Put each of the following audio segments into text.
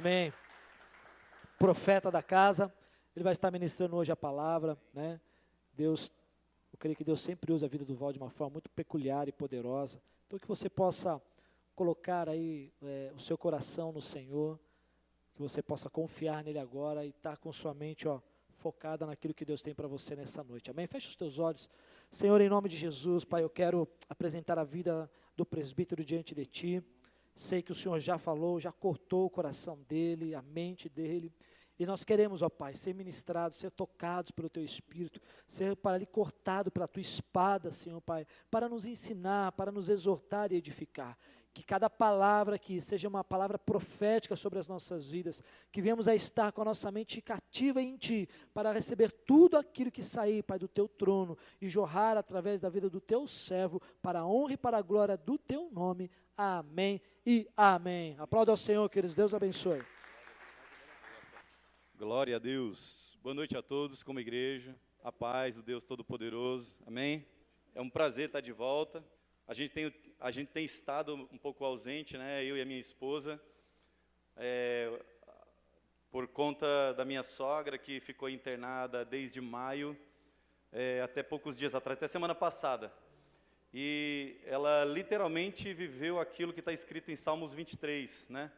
Amém. Profeta da casa, ele vai estar ministrando hoje a palavra, né? Deus, eu creio que Deus sempre usa a vida do Val de uma forma muito peculiar e poderosa. Então que você possa colocar aí o seu coração no Senhor, que você possa confiar nele agora e estar com sua mente, focada naquilo que Deus tem para você nessa noite. Amém? Feche os teus olhos. Senhor, em nome de Jesus, Pai, eu quero apresentar a vida do presbítero diante de Ti. Sei que o Senhor já falou, já cortou o coração dele, a mente dele. E nós queremos, Pai, ser ministrados, ser tocados pelo Teu Espírito, ser para ali cortado pela Tua espada, Senhor, Pai, para nos ensinar, para nos exortar e edificar. Que cada palavra aqui seja uma palavra profética sobre as nossas vidas, que venhamos a estar com a nossa mente cativa em Ti, para receber tudo aquilo que sair, Pai, do Teu trono, e jorrar através da vida do Teu servo, para a honra e para a glória do Teu nome. Amém e amém. Aplauda ao Senhor, queridos. Deus abençoe. Glória a Deus. Boa noite a todos, como igreja. A paz do Deus Todo-Poderoso. Amém? É um prazer estar de volta. A gente tem estado um pouco ausente, né? Eu e a minha esposa, por conta da minha sogra, que ficou internada desde maio, até poucos dias atrás, até semana passada. E ela literalmente viveu aquilo que está escrito em Salmos 23, né?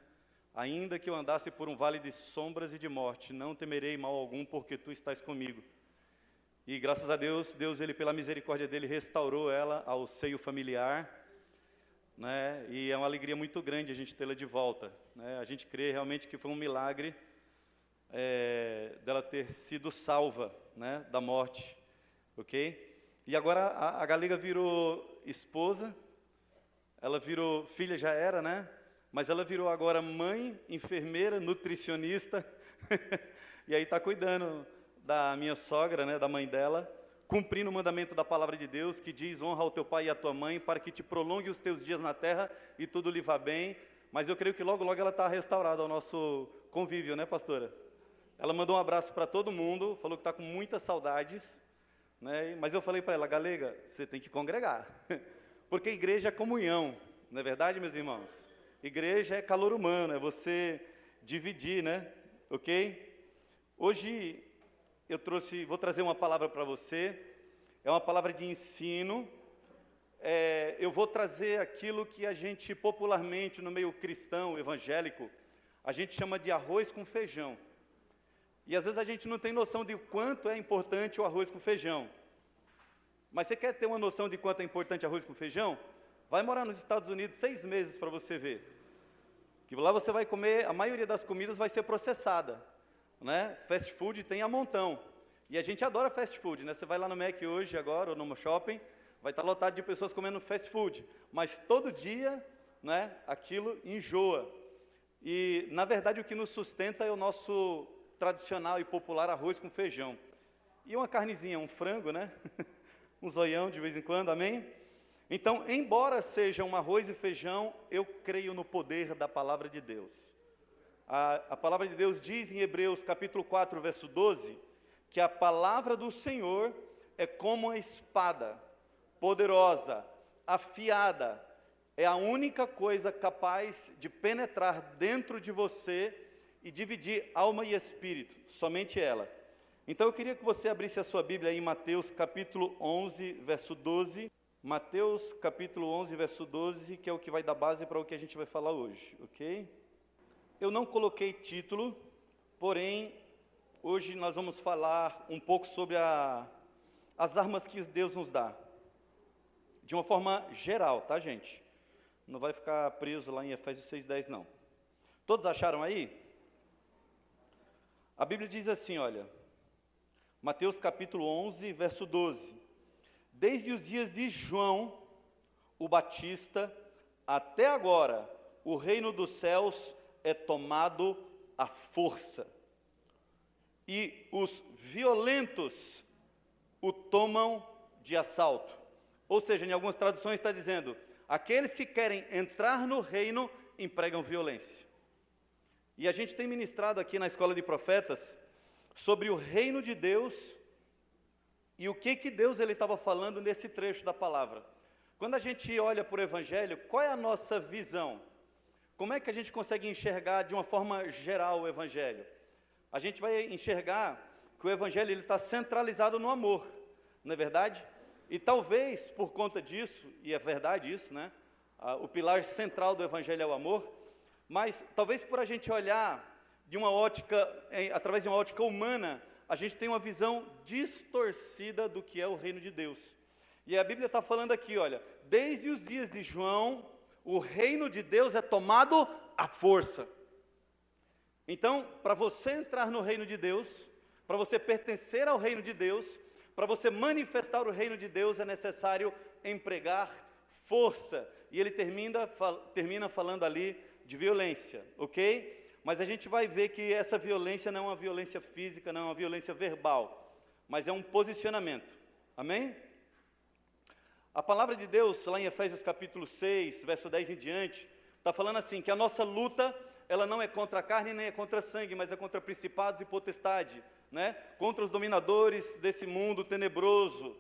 Ainda que eu andasse por um vale de sombras e de morte, não temerei mal algum, porque Tu estás comigo. E graças a Deus, Ele pela misericórdia dEle restaurou ela ao seio familiar, né? E é uma alegria muito grande a gente tê-la de volta, né? A gente crê realmente que foi um milagre dela ter sido salva, né, da morte, ok? E agora a Galega virou esposa, ela virou filha, já era, né? Mas ela virou agora mãe, enfermeira, nutricionista, e aí está cuidando da minha sogra, né, da mãe dela, cumprindo o mandamento da palavra de Deus, que diz: honra ao teu pai e à tua mãe, para que te prolongue os teus dias na terra e tudo lhe vá bem. Mas eu creio que logo, logo ela está restaurada ao nosso convívio, né, pastora? Ela mandou um abraço para todo mundo, falou que está com muitas saudades, né? Mas eu falei para ela: Galega, você tem que congregar, porque igreja é comunhão, não é verdade, meus irmãos? Igreja é calor humano, é você dividir, né? Ok? Hoje vou trazer uma palavra para você, é uma palavra de ensino. Eu vou trazer aquilo que a gente popularmente, no meio cristão, evangélico, a gente chama de arroz com feijão. E às vezes a gente não tem noção de quanto é importante o arroz com feijão. Mas você quer ter uma noção de quanto é importante arroz com feijão? Vai morar nos Estados Unidos 6 meses para você ver. Que lá você vai comer, a maioria das comidas vai ser processada, né? Fast food tem a montão. E a gente adora fast food, né? Você vai lá no Mac hoje, agora, ou no shopping, vai estar lotado de pessoas comendo fast food. Mas todo dia, né, aquilo enjoa. E, na verdade, o que nos sustenta é o nosso tradicional e popular arroz com feijão. E uma carnezinha, um frango, né? Um zoião de vez em quando, amém? Então, embora seja um arroz e feijão, eu creio no poder da palavra de Deus. A palavra de Deus diz em Hebreus capítulo 4, verso 12, que a palavra do Senhor é como uma espada, poderosa, afiada, é a única coisa capaz de penetrar dentro de você e dividir alma e espírito, somente ela. Então eu queria que você abrisse a sua Bíblia aí em Mateus capítulo 11, verso 12, Mateus capítulo 11, verso 12, que é o que vai dar base para o que a gente vai falar hoje, ok? Eu não coloquei título, porém, hoje nós vamos falar um pouco sobre as armas que Deus nos dá, de uma forma geral, tá, gente? Não vai ficar preso lá em Efésios 6:10, não. Todos acharam aí? A Bíblia diz assim, olha, Mateus capítulo 11, verso 12. Desde os dias de João, o Batista, até agora, o reino dos céus é tomado à força, e os violentos o tomam de assalto. Ou seja, em algumas traduções está dizendo, aqueles que querem entrar no reino empregam violência. E a gente tem ministrado aqui na Escola de Profetas sobre o reino de Deus e o que Deus estava falando nesse trecho da palavra. Quando a gente olha para o Evangelho, qual é a nossa visão? como é que a gente consegue enxergar de uma forma geral o Evangelho? A gente vai enxergar que o Evangelho está centralizado no amor, não é verdade? E talvez por conta disso, e é verdade isso, né? O pilar central do Evangelho é o amor, mas talvez por a gente olhar de uma ótica, através de uma ótica humana, a gente tem uma visão distorcida do que é o reino de Deus. E a Bíblia está falando aqui, olha, desde os dias de João, o reino de Deus é tomado à força. Então, para você entrar no reino de Deus, para você pertencer ao reino de Deus, para você manifestar o reino de Deus, é necessário empregar força. E ele termina falando ali de violência, ok? Mas a gente vai ver que essa violência não é uma violência física, não é uma violência verbal, mas é um posicionamento, amém? A palavra de Deus, lá em Efésios capítulo 6, verso 10 em diante, está falando assim, que a nossa luta, ela não é contra a carne, nem é contra a sangue, mas é contra principados e potestade, né? Contra os dominadores desse mundo tenebroso,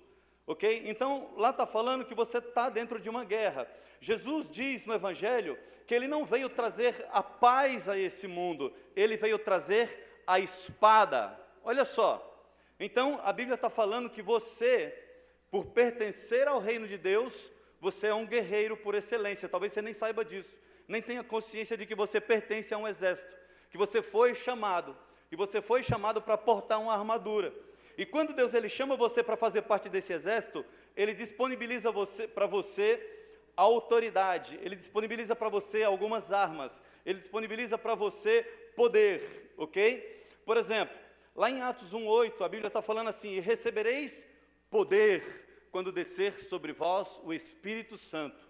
ok? Então, lá está falando que você está dentro de uma guerra. Jesus diz no Evangelho que Ele não veio trazer a paz a esse mundo, Ele veio trazer a espada. Olha só, então a Bíblia está falando que você, por pertencer ao reino de Deus, você é um guerreiro por excelência. Talvez você nem saiba disso, nem tenha consciência de que você pertence a um exército, que você foi chamado, e você foi chamado para portar uma armadura. E quando Deus ele chama você para fazer parte desse exército, Ele disponibiliza para você a autoridade, Ele disponibiliza para você algumas armas, Ele disponibiliza para você poder, ok? Por exemplo, lá em Atos 1:8, a Bíblia está falando assim, e recebereis poder quando descer sobre vós o Espírito Santo.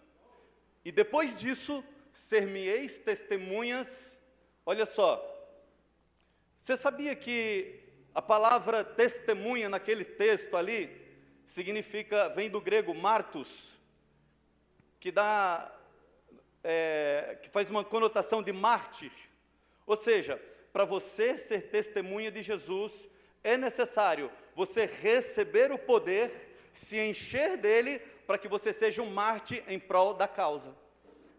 E depois disso, ser-me-eis testemunhas. Olha só, você sabia que a palavra testemunha naquele texto ali, vem do grego martus, que faz uma conotação de mártir. Ou seja, para você ser testemunha de Jesus, é necessário você receber o poder, se encher dele, para que você seja um mártir em prol da causa.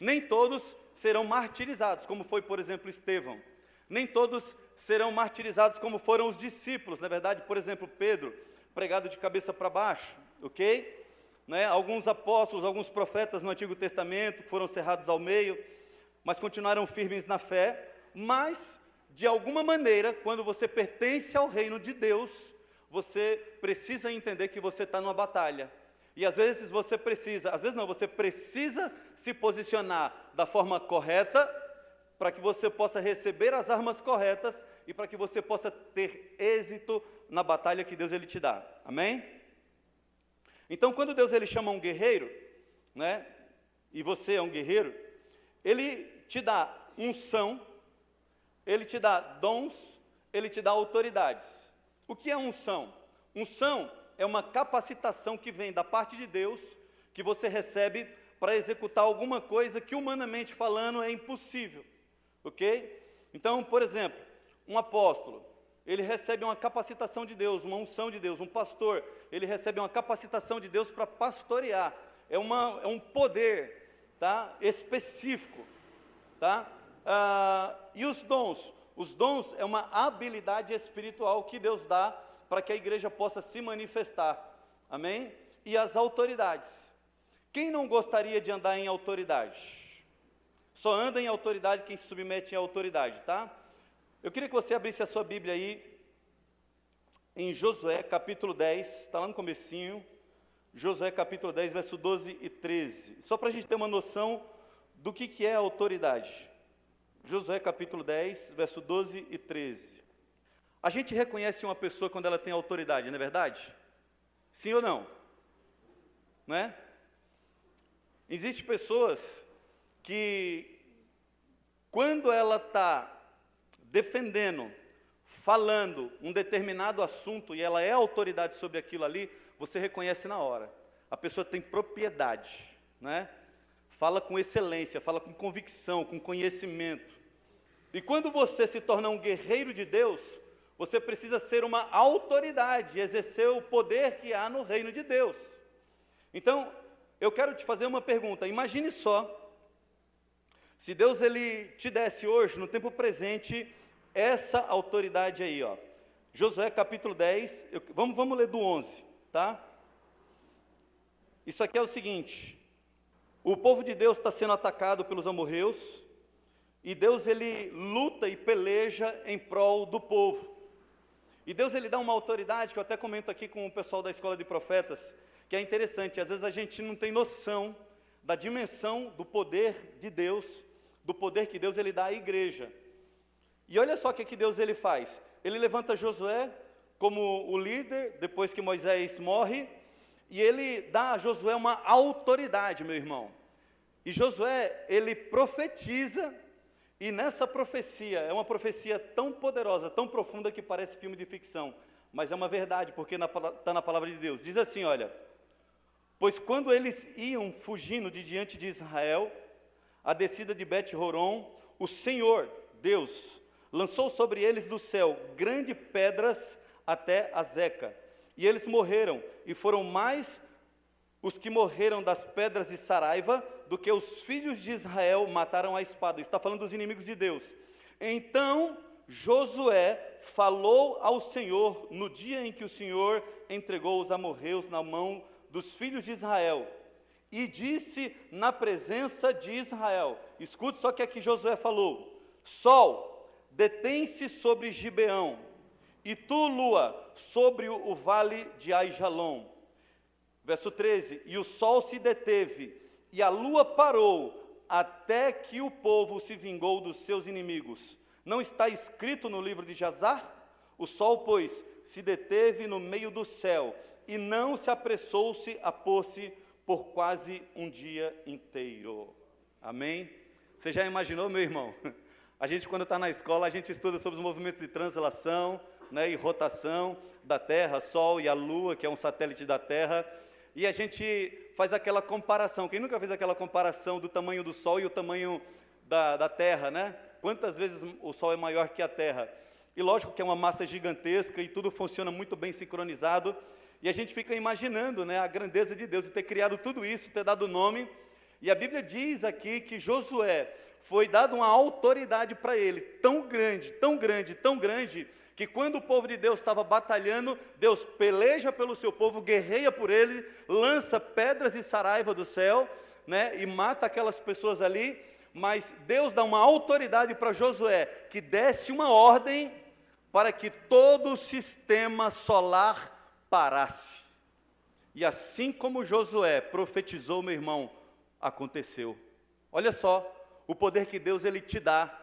Nem todos serão martirizados, como foi, por exemplo, Estevão. Nem todos serão martirizados como foram os discípulos. Na verdade, por exemplo, Pedro, pregado de cabeça para baixo, ok? Né? Alguns apóstolos, alguns profetas no Antigo Testamento foram cerrados ao meio, mas continuaram firmes na fé. Mas, de alguma maneira, quando você pertence ao reino de Deus, você precisa entender que você está numa batalha. E às vezes você precisa se posicionar da forma correta, para que você possa receber as armas corretas e para que você possa ter êxito na batalha que Deus ele te dá. Amém? Então, quando Deus ele chama um guerreiro, né, e você é um guerreiro, Ele te dá unção, Ele te dá dons, Ele te dá autoridades. O que é unção? Unção é uma capacitação que vem da parte de Deus, que você recebe para executar alguma coisa que, humanamente falando, é impossível. Ok? Então, por exemplo, um apóstolo, ele recebe uma capacitação de Deus, uma unção de Deus. Um pastor, ele recebe uma capacitação de Deus para pastorear. É um poder, tá? Específico, tá? E os dons? Os dons é uma habilidade espiritual que Deus dá para que a igreja possa se manifestar. Amém? E as autoridades. Quem não gostaria de andar em autoridade? Só anda em autoridade quem se submete à autoridade, tá? Eu queria que você abrisse a sua Bíblia aí, em Josué, capítulo 10, está lá no comecinho, Josué, capítulo 10, verso 12 e 13, só para a gente ter uma noção do que é autoridade. Josué, capítulo 10, verso 12 e 13. A gente reconhece uma pessoa quando ela tem autoridade, não é verdade? Sim ou não? Não é? Existem pessoas que, quando ela está defendendo, falando um determinado assunto, e ela é autoridade sobre aquilo ali, você reconhece na hora. A pessoa tem propriedade, né? Fala com excelência, fala com convicção, com conhecimento. E quando você se torna um guerreiro de Deus, você precisa ser uma autoridade, exercer o poder que há no reino de Deus. Então, eu quero te fazer uma pergunta. Imagine só, Se Deus ele te desse hoje, no tempo presente, essa autoridade aí, ó. Josué capítulo 10, vamos ler do 11, tá? Isso aqui é o seguinte: o povo de Deus está sendo atacado pelos amorreus, e Deus ele luta e peleja em prol do povo. E Deus ele dá uma autoridade, que eu até comento aqui com o pessoal da escola de profetas, que é interessante. Às vezes a gente não tem noção da dimensão do poder de Deus, do poder que Deus ele dá à igreja. E olha só o que Deus ele faz. Ele levanta Josué como o líder, depois que Moisés morre, e ele dá a Josué uma autoridade, meu irmão. E Josué, ele profetiza, e nessa profecia, é uma profecia tão poderosa, tão profunda, que parece filme de ficção, mas é uma verdade, porque está na palavra de Deus. Diz assim, olha: pois quando eles iam fugindo de diante de Israel, a descida de Bet-Horon, o Senhor, Deus, lançou sobre eles do céu grandes pedras até Azeca, e eles morreram, e foram mais os que morreram das pedras de Saraiva do que os filhos de Israel mataram a espada. Está falando dos inimigos de Deus. Então Josué falou ao Senhor no dia em que o Senhor entregou os amorreus na mão dos filhos de Israel, e disse na presença de Israel, escute só o que aqui Josué falou: sol, detém-se sobre Gibeão, e tu, lua, sobre o vale de Aijalon. Verso 13, e o sol se deteve, e a lua parou, até que o povo se vingou dos seus inimigos. Não está escrito no livro de Jazar? O sol, pois, se deteve no meio do céu, e não se apressou-se a pôr-se por quase um dia inteiro. Amém? Você já imaginou, meu irmão? A gente, quando está na escola, a gente estuda sobre os movimentos de translação, né, e rotação da Terra, Sol e a Lua, que é um satélite da Terra, e a gente faz aquela comparação. Quem nunca fez aquela comparação do tamanho do Sol e o tamanho da Terra, né? Quantas vezes o Sol é maior que a Terra? E lógico que é uma massa gigantesca e tudo funciona muito bem sincronizado, e a gente fica imaginando, né, a grandeza de Deus, de ter criado tudo isso, ter dado nome. E a Bíblia diz aqui que Josué foi dado uma autoridade para ele, tão grande, tão grande, tão grande, que quando o povo de Deus estava batalhando, Deus peleja pelo seu povo, guerreia por ele, lança pedras e saraiva do céu, né, e mata aquelas pessoas ali. Mas Deus dá uma autoridade para Josué, que desse uma ordem para que todo o sistema solar parasse. E assim como Josué profetizou, meu irmão, aconteceu. Olha só o poder que Deus ele te dá,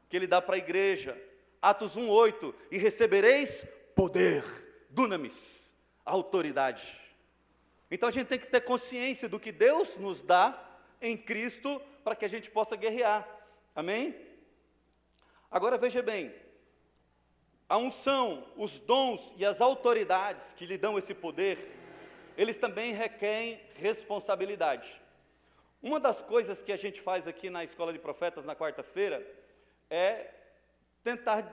que ele dá para a igreja. Atos 1:8, e recebereis poder, dunamis, autoridade. Então a gente tem que ter consciência do que Deus nos dá em Cristo, para que a gente possa guerrear, amém? Agora veja bem, a unção, os dons e as autoridades que lhe dão esse poder, eles também requerem responsabilidade. Uma das coisas que a gente faz aqui na Escola de Profetas na quarta-feira é tentar,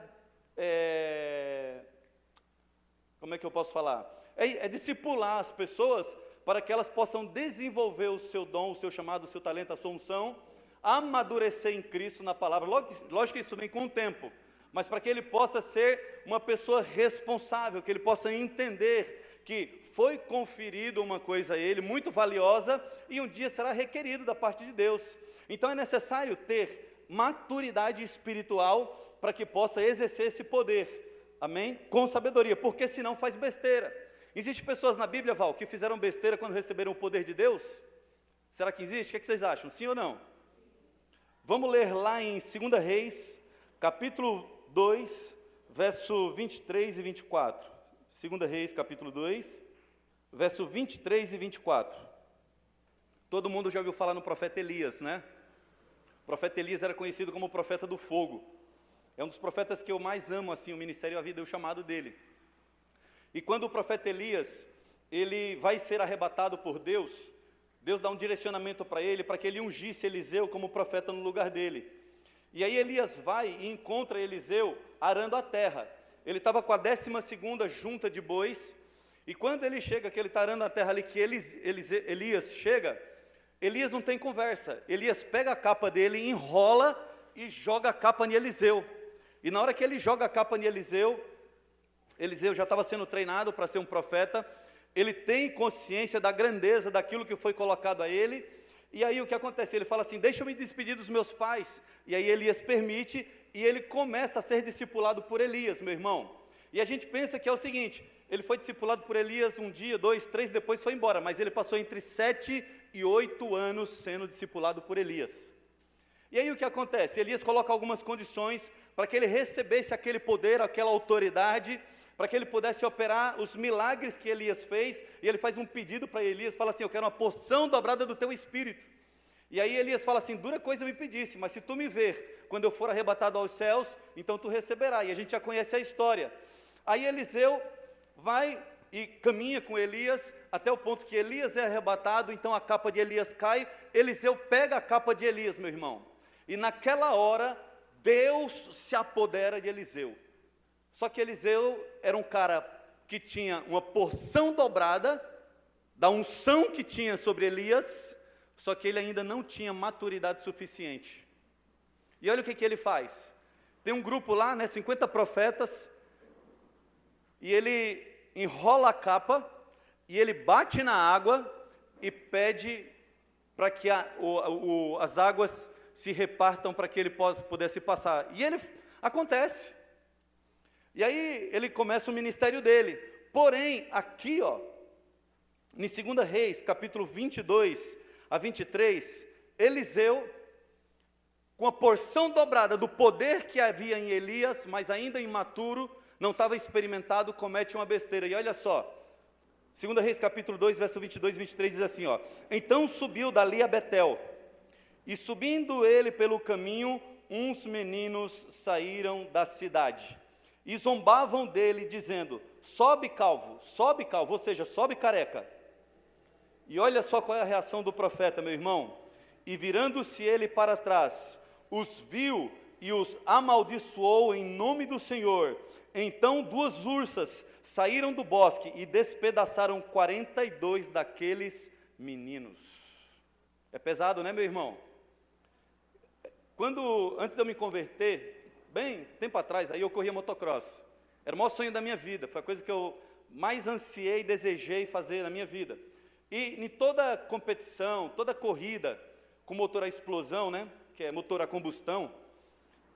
como é que eu posso falar? É discipular as pessoas para que elas possam desenvolver o seu dom, o seu chamado, o seu talento, a sua unção, amadurecer em Cristo na palavra. Lógico que isso vem com o tempo, mas para que ele possa ser uma pessoa responsável, que ele possa entender que foi conferido uma coisa a ele muito valiosa e um dia será requerido da parte de Deus. Então é necessário ter maturidade espiritual para que possa exercer esse poder, amém? Com sabedoria, porque senão faz besteira. Existem pessoas na Bíblia, Val, que fizeram besteira quando receberam o poder de Deus? Será que existe? O que vocês acham? Sim ou não? Vamos ler lá em 2 Reis, capítulo 2, verso 23 e 24. 2 Reis, capítulo 2, verso 23 e 24. Todo mundo já ouviu falar no profeta Elias, né? O profeta Elias era conhecido como o profeta do fogo. É um dos profetas que eu mais amo, assim, o ministério, a vida e o chamado dele. E quando o profeta Elias, ele vai ser arrebatado por Deus, Deus dá um direcionamento para ele, para que ele ungisse Eliseu como profeta no lugar dele. E aí Elias vai e encontra Eliseu arando a terra. Ele estava com a 12ª junta de bois, e quando ele chega, que ele está arando a terra ali, que Elias chega, Elias não tem conversa. Elias pega a capa dele, enrola e joga a capa em Eliseu. E na hora que ele joga a capa em Eliseu, Eliseu já estava sendo treinado para ser um profeta, ele tem consciência da grandeza daquilo que foi colocado a ele, e aí o que acontece? Ele fala assim, deixa eu me despedir dos meus pais, e aí Elias permite, e ele começa a ser discipulado por Elias, meu irmão. E a gente pensa que é o seguinte, ele foi discipulado por Elias um dia, 2, 3, depois foi embora, mas ele passou entre 7 e 8 anos sendo discipulado por Elias. E aí o que acontece? Elias coloca algumas condições para que ele recebesse aquele poder, aquela autoridade, para que ele pudesse operar os milagres que Elias fez, e ele faz um pedido para Elias, fala assim, eu quero uma porção dobrada do teu espírito. E aí Elias fala assim, dura coisa me pedisse, mas se tu me ver, quando eu for arrebatado aos céus, então tu receberás, e a gente já conhece a história. Aí Eliseu vai e caminha com Elias, até o ponto que Elias é arrebatado, então a capa de Elias cai, Eliseu pega a capa de Elias, meu irmão, e naquela hora, Deus se apodera de Eliseu. Só que Eliseu era um cara que tinha uma porção dobrada da unção que tinha sobre Elias, só que ele ainda não tinha maturidade suficiente. E olha o que ele faz. Tem um grupo lá, 50 profetas, e ele enrola a capa, e ele bate na água e pede para que as águas se repartam para que ele pudesse passar. E ele acontece. E aí ele começa o ministério dele. Porém, aqui, em 2 Reis, capítulo 22 a 23, Eliseu, com a porção dobrada do poder que havia em Elias, mas ainda imaturo, não estava experimentado, comete uma besteira. E olha só, 2 Reis, capítulo 2, verso 22 e 23, diz assim, então subiu dali a Betel, e subindo ele pelo caminho, uns meninos saíram da cidade, e zombavam dele, dizendo, sobe calvo, ou seja, sobe careca. E olha só qual é a reação do profeta, meu irmão. E virando-se ele para trás, os viu e os amaldiçoou em nome do Senhor. Então 2 ursas saíram do bosque e despedaçaram 42 daqueles meninos. É pesado, né, meu irmão? Antes de eu me converter, bem tempo atrás, aí eu corria motocross. Era o maior sonho da minha vida, foi a coisa que eu mais ansiei e desejei fazer na minha vida. E em toda competição, toda corrida com motor a explosão, né, que é motor a combustão,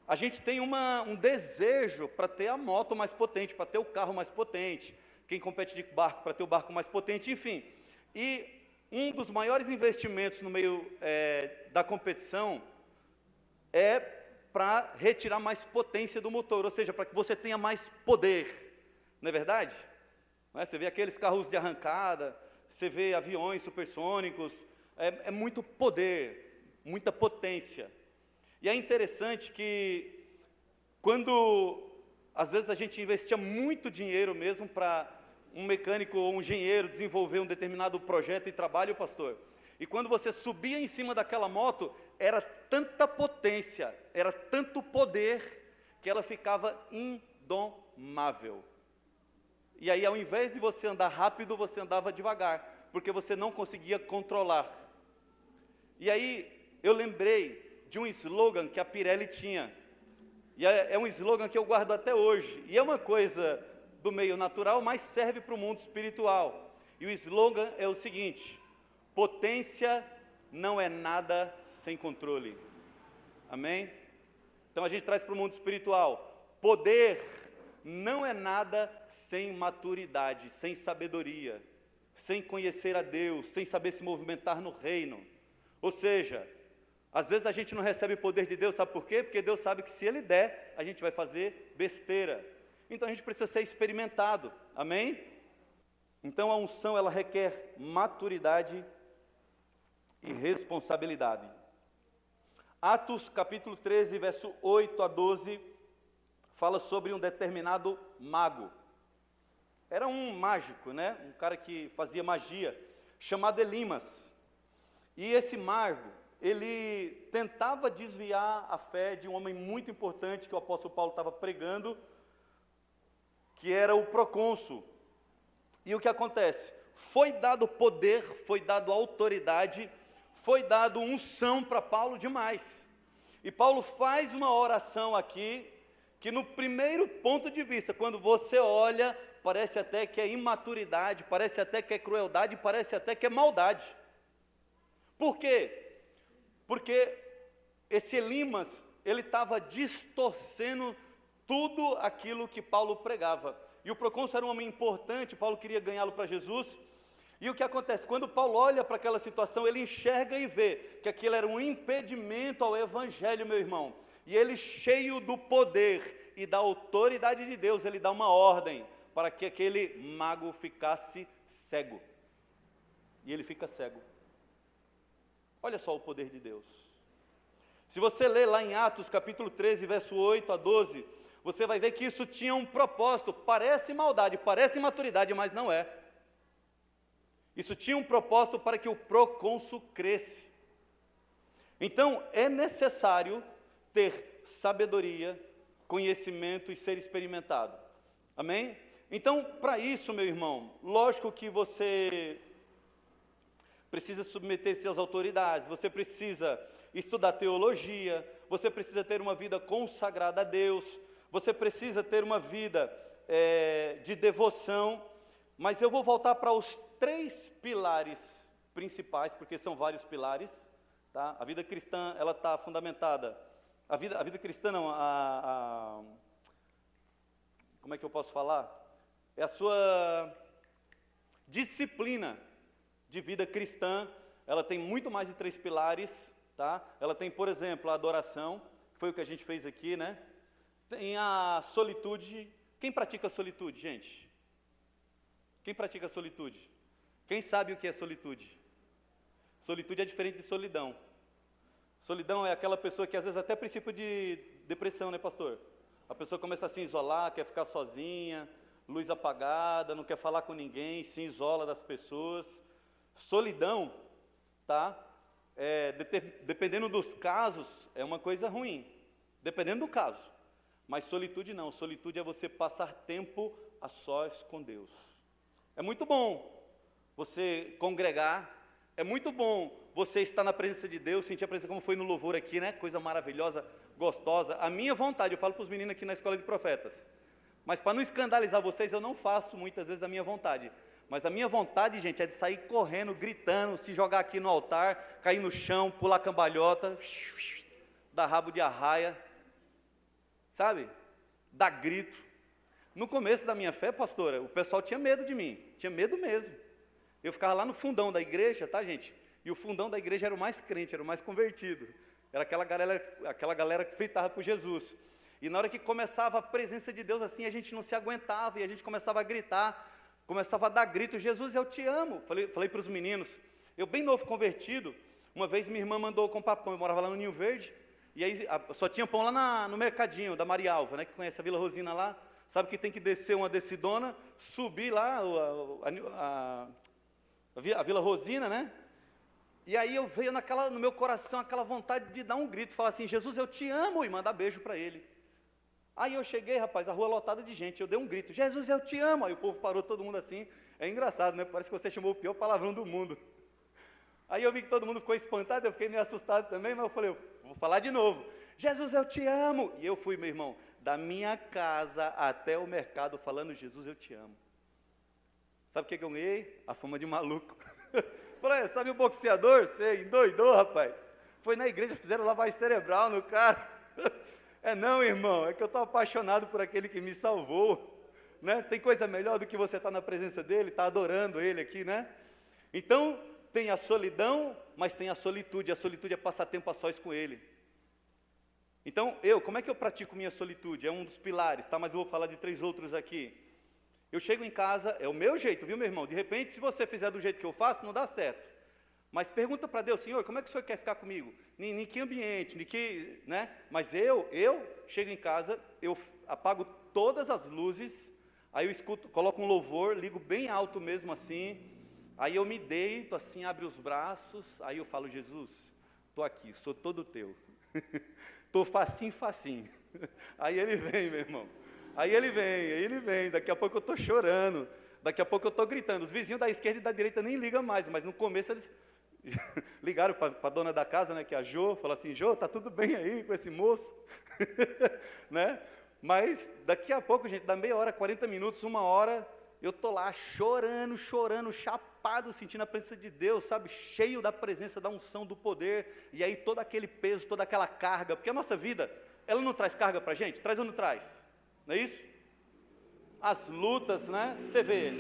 a gente tem um desejo para ter a moto mais potente, para ter o carro mais potente. Quem compete de barco, para ter o barco mais potente, enfim. E um dos maiores investimentos no meio da competição é para retirar mais potência do motor, ou seja, para que você tenha mais poder, não é verdade? Não é? Você vê aqueles carros de arrancada, você vê aviões supersônicos, é muito poder, muita potência. E é interessante que, quando, às vezes, a gente investia muito dinheiro mesmo para um mecânico ou um engenheiro desenvolver um determinado projeto e trabalho, pastor, e quando você subia em cima daquela moto, era tanta potência, era tanto poder, que ela ficava indomável. E aí, ao invés de você andar rápido, você andava devagar, porque você não conseguia controlar. E aí, eu lembrei de um slogan que a Pirelli tinha, e é um slogan que eu guardo até hoje, e é uma coisa do meio natural, mas serve para o mundo espiritual. E o slogan é o seguinte: potência não é nada sem controle. Amém? Então a gente traz para o mundo espiritual: poder não é nada sem maturidade, sem sabedoria, sem conhecer a Deus, sem saber se movimentar no reino. Ou seja, às vezes a gente não recebe o poder de Deus, sabe por quê? Porque Deus sabe que se Ele der, a gente vai fazer besteira. Então a gente precisa ser experimentado, amém? Então a unção, ela requer maturidade e responsabilidade. Atos capítulo 13, verso 8 a 12, fala sobre um determinado mago. Era um mágico, né? Um cara que fazia magia, chamado Elimas. E esse mago, ele tentava desviar a fé de um homem muito importante que o apóstolo Paulo estava pregando, que era o procônsul. E o que acontece? Foi dado poder, foi dado autoridade, foi dado unção para Paulo demais. E Paulo faz uma oração aqui, que no primeiro ponto de vista, quando você olha, parece até que é imaturidade, parece até que é crueldade, parece até que é maldade. Por quê? Porque esse Elimas, ele estava distorcendo tudo aquilo que Paulo pregava. E o procônsul era um homem importante, Paulo queria ganhá-lo para Jesus. E o que acontece? Quando Paulo olha para aquela situação, ele enxerga e vê que aquilo era um impedimento ao evangelho, meu irmão. E ele, cheio do poder e da autoridade de Deus, ele dá uma ordem para que aquele mago ficasse cego. E ele fica cego. Olha só o poder de Deus. Se você ler lá em Atos capítulo 13, verso 8 a 12, você vai ver que isso tinha um propósito. Parece maldade, parece imaturidade, mas não é. Isso tinha um propósito para que o procônsul cresce. Então, é necessário ter sabedoria, conhecimento e ser experimentado. Amém? Então, para isso, meu irmão, lógico que você precisa submeter-se às autoridades, você precisa estudar teologia, você precisa ter uma vida consagrada a Deus, você precisa ter uma vida de devoção, mas eu vou voltar para os 3 pilares principais, porque são vários pilares, tá? A vida cristã, ela está fundamentada, a vida cristã não, como é que eu posso falar? É a sua disciplina de vida cristã, ela tem muito mais de 3 pilares, tá? Ela tem, por exemplo, a adoração, que foi o que a gente fez aqui, né? Tem a solitude. Quem pratica solitude, gente? Quem pratica solitude? Quem sabe o que é solitude? Solitude é diferente de solidão. Solidão é aquela pessoa que às vezes até princípio de depressão, né, pastor? A pessoa começa a se isolar, quer ficar sozinha, luz apagada, não quer falar com ninguém, se isola das pessoas. Solidão, tá? Dependendo dos casos, é uma coisa ruim, dependendo do caso. Mas solitude não, solitude é você passar tempo a sós com Deus. É muito bom você congregar, é muito bom você estar na presença de Deus, sentir a presença como foi no louvor aqui, né? Coisa maravilhosa, gostosa. A minha vontade, eu falo para os meninos aqui na Escola de Profetas, mas para não escandalizar vocês, eu não faço muitas vezes a minha vontade. Mas a minha vontade, gente, é de sair correndo, gritando, se jogar aqui no altar, cair no chão, pular cambalhota, dar rabo de arraia, sabe? Dar grito. No começo da minha fé, pastora, o pessoal tinha medo de mim, tinha medo mesmo. Eu ficava lá no fundão da igreja, tá, gente? E o fundão da igreja era o mais crente, era o mais convertido. Era aquela galera que fritava por Jesus. E na hora que começava a presença de Deus assim, a gente não se aguentava, e a gente começava a gritar, começava a dar grito: Jesus, eu te amo. Falei para os meninos, eu bem novo convertido, uma vez minha irmã mandou comprar pão, eu morava lá no Ninho Verde, e aí só tinha pão lá no mercadinho da Marialva, né, que conhece a Vila Rosina lá, sabe que tem que descer uma descidona, subir lá a Vila Rosina, né? E aí eu veio no meu coração aquela vontade de dar um grito, falar assim: Jesus, eu te amo, e mandar beijo para ele. Aí eu cheguei, rapaz, a rua lotada de gente, eu dei um grito: Jesus, eu te amo. Aí o povo parou, todo mundo assim. É engraçado, né? Parece que você chamou o pior palavrão do mundo. Aí eu vi que todo mundo ficou espantado, eu fiquei meio assustado também, mas eu falei: vou falar de novo: Jesus, eu te amo. E eu fui, meu irmão, da minha casa até o mercado falando: Jesus, eu te amo. Sabe o que eu ganhei? A fama de maluco. Falei: sabe o boxeador? Você endoidou, rapaz. Foi na igreja, fizeram lavagem cerebral no cara. Não, irmão, é que eu estou apaixonado por aquele que me salvou, né? Tem coisa melhor do que você estar na presença dele, estar adorando ele aqui, né? Então, tem a solidão, mas tem a solitude é passar tempo a sós com ele. Então, como é que eu pratico minha solitude? É um dos pilares, tá? Mas eu vou falar de 3 outros aqui. Eu chego em casa, é o meu jeito, viu, meu irmão? De repente, se você fizer do jeito que eu faço, não dá certo. Mas pergunta para Deus: Senhor, como é que o Senhor quer ficar comigo? Em que ambiente, né? Mas eu chego em casa, eu apago todas as luzes, aí eu escuto, coloco um louvor, ligo bem alto mesmo assim, aí eu me deito assim, abro os braços, aí eu falo: Jesus, estou aqui, sou todo teu, estou facinho. Aí ele vem, meu irmão, aí ele vem, daqui a pouco eu estou chorando, daqui a pouco eu estou gritando. Os vizinhos da esquerda e da direita nem ligam mais, mas no começo eles ligaram para a dona da casa, né, que é a Jô, falaram assim, Jô, tá tudo bem aí com esse moço? Né? Mas daqui a pouco, gente, dá meia hora, 40 minutos, 1 hora, eu tô lá chorando, chapado, sentindo a presença de Deus, sabe, cheio da presença, da unção, do poder, e aí todo aquele peso, toda aquela carga, porque a nossa vida, ela não traz carga para a gente? Traz ou não traz? Não é isso? As lutas, né, você vê,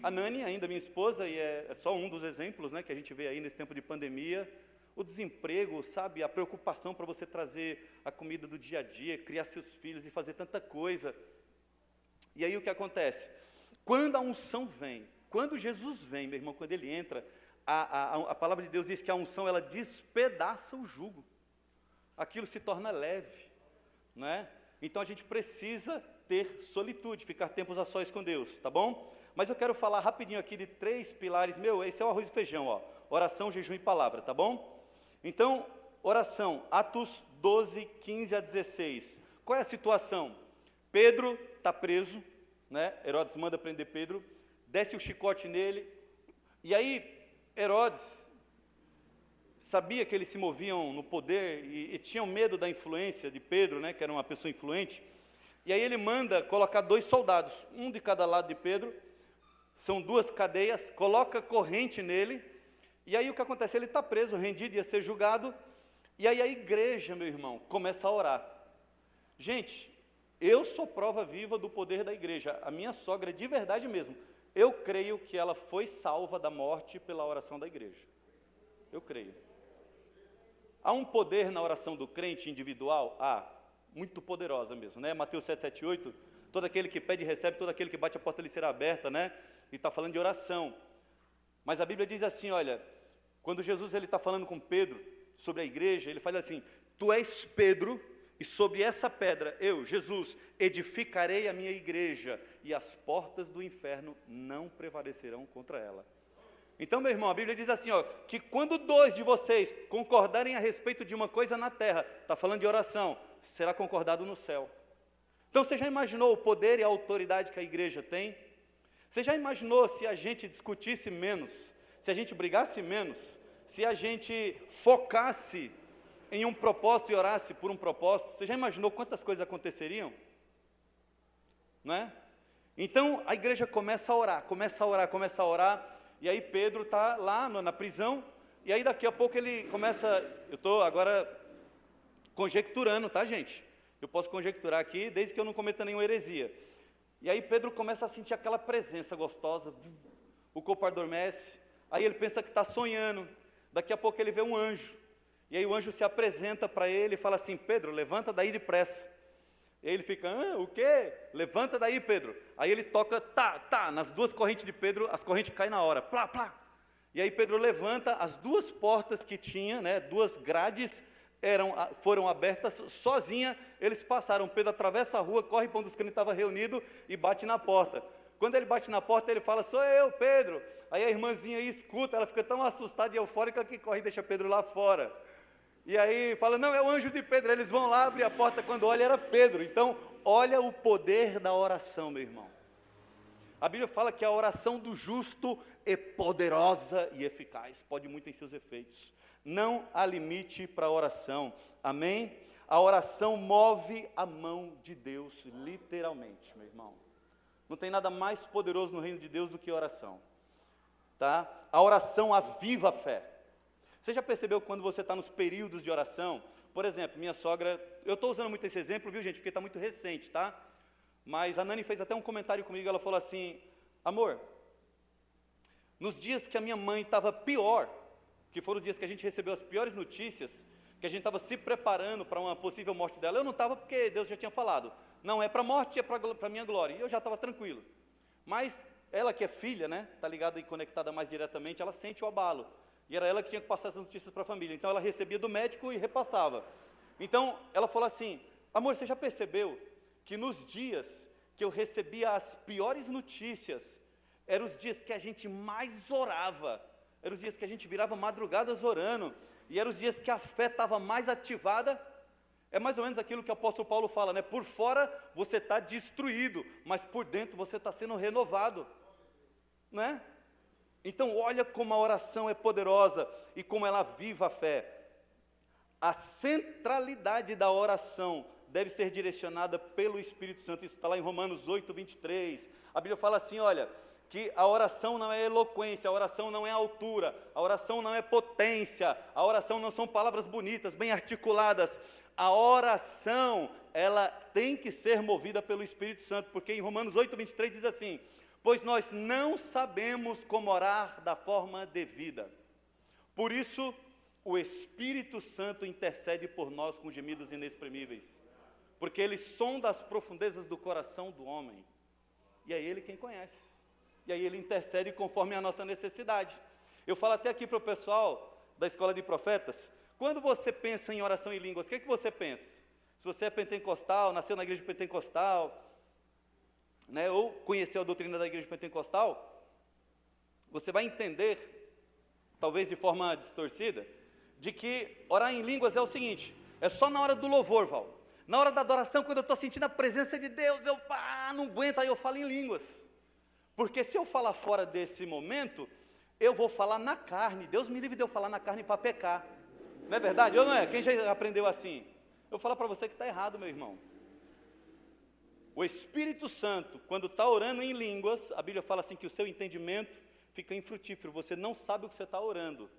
a Nani, ainda minha esposa, e é só um dos exemplos, né, que a gente vê aí nesse tempo de pandemia, o desemprego, sabe, a preocupação para você trazer a comida do dia a dia, criar seus filhos e fazer tanta coisa. E aí o que acontece? Quando a unção vem, quando Jesus vem, meu irmão, quando ele entra, a palavra de Deus diz que a unção, ela despedaça o jugo. Aquilo se torna leve, né? Então a gente precisa ter solitude, ficar tempos a sós com Deus, tá bom? Mas eu quero falar rapidinho aqui de 3 pilares, esse é o arroz e feijão, ó, oração, jejum e palavra, tá bom? Então, oração, Atos 12, 15 a 16, qual é a situação? Pedro está preso, né? Herodes manda prender Pedro, desce o chicote nele, e aí Herodes sabia que eles se moviam no poder e tinham medo da influência de Pedro, né, que era uma pessoa influente, e aí ele manda colocar 2 soldados, um de cada lado de Pedro, são 2 cadeias, coloca corrente nele, e aí o que acontece? Ele está preso, rendido, ia ser julgado, e aí a igreja, meu irmão, começa a orar. Gente, eu sou prova viva do poder da igreja, a minha sogra, de verdade mesmo, eu creio que ela foi salva da morte pela oração da igreja, eu creio. Há um poder na oração do crente individual? Muito poderosa mesmo, né? Mateus 7, 7, 8, todo aquele que pede recebe, todo aquele que bate a porta lhe será aberta, né? E está falando de oração. Mas a Bíblia diz assim, olha, quando Jesus está falando com Pedro sobre a igreja, ele fala assim, tu és Pedro, e sobre essa pedra, eu, Jesus, edificarei a minha igreja, e as portas do inferno não prevalecerão contra ela. Então, meu irmão, a Bíblia diz assim, ó, que quando 2 de vocês concordarem a respeito de uma coisa na terra, está falando de oração, será concordado no céu. Então, você já imaginou o poder e a autoridade que a igreja tem? Você já imaginou se a gente discutisse menos, se a gente brigasse menos, se a gente focasse em um propósito e orasse por um propósito? Você já imaginou quantas coisas aconteceriam? Não é? Então, a igreja começa a orar, e aí Pedro está lá na prisão, e aí daqui a pouco ele começa, eu estou agora conjecturando, tá, gente? Eu posso conjecturar aqui, desde que eu não cometa nenhuma heresia. E aí Pedro começa a sentir aquela presença gostosa, o corpo adormece, aí ele pensa que está sonhando, daqui a pouco ele vê um anjo, e aí o anjo se apresenta para ele e fala assim, Pedro, levanta daí depressa. E aí ele fica, o quê? Levanta daí, Pedro. Aí ele toca, nas 2 correntes de Pedro, as correntes caem na hora, plá, plá. E aí Pedro levanta, as 2 portas que tinha, né, 2 grades, foram abertas, sozinha, eles passaram, Pedro atravessa a rua, corre para onde os crentes estavam reunidos e bate na porta. Quando ele bate na porta, ele fala, sou eu, Pedro. Aí a irmãzinha aí escuta, ela fica tão assustada e eufórica que corre e deixa Pedro lá fora. E aí fala, não, é o anjo de Pedro. Eles vão lá, abrir a porta, quando olha era Pedro. Então, olha o poder da oração, meu irmão. A Bíblia fala que a oração do justo é poderosa e eficaz, pode muito em seus efeitos. Não há limite para a oração, amém? A oração move a mão de Deus, literalmente, meu irmão. Não tem nada mais poderoso no reino de Deus do que a oração, tá? A oração aviva a fé. Você já percebeu quando você está nos períodos de oração? Por exemplo, minha sogra, eu estou usando muito esse exemplo, viu, gente, porque está muito recente, tá? Mas a Nani fez até um comentário comigo, ela falou assim, amor, nos dias que a minha mãe estava pior, que foram os dias que a gente recebeu as piores notícias, que a gente estava se preparando para uma possível morte dela, eu não estava porque Deus já tinha falado, não é para a morte, é para a minha glória, e eu já estava tranquilo. Mas ela que é filha, né, está ligada e conectada mais diretamente, ela sente o abalo. E era ela que tinha que passar essas notícias para a família. Então, ela recebia do médico e repassava. Então, ela falou assim, amor, você já percebeu que nos dias que eu recebia as piores notícias, eram os dias que a gente mais orava, eram os dias que a gente virava madrugadas orando, e eram os dias que a fé estava mais ativada? É mais ou menos aquilo que o apóstolo Paulo fala, né? Por fora você está destruído, mas por dentro você está sendo renovado, não é? Então olha como a oração é poderosa e como ela aviva a fé. A centralidade da oração deve ser direcionada pelo Espírito Santo. Isso está lá em Romanos 8, 23. A Bíblia fala assim, olha, que a oração não é eloquência, a oração não é altura, a oração não é potência, a oração não são palavras bonitas, bem articuladas. A oração, ela tem que ser movida pelo Espírito Santo, porque em Romanos 8, 23 diz assim, pois nós não sabemos como orar da forma devida. Por isso, o Espírito Santo intercede por nós com gemidos inexprimíveis, porque Ele sonda as profundezas do coração do homem, e é Ele quem conhece, e aí Ele intercede conforme a nossa necessidade. Eu falo até aqui para o pessoal da Escola de Profetas, quando você pensa em oração em línguas, o que você pensa? Se você é pentecostal, nasceu na igreja pentecostal, né, ou conheceu a doutrina da igreja pentecostal, você vai entender, talvez de forma distorcida, de que orar em línguas é o seguinte, é só na hora do louvor, Val. Na hora da adoração, quando eu estou sentindo a presença de Deus, eu não aguento, aí eu falo em línguas. Porque se eu falar fora desse momento, eu vou falar na carne. Deus me livre de eu falar na carne para pecar. Não é verdade? Ou não é? Quem já aprendeu assim? Eu vou falar para você que está errado, meu irmão. O Espírito Santo, quando está orando em línguas, a Bíblia fala assim que o seu entendimento fica infrutífero, você não sabe o que você está orando,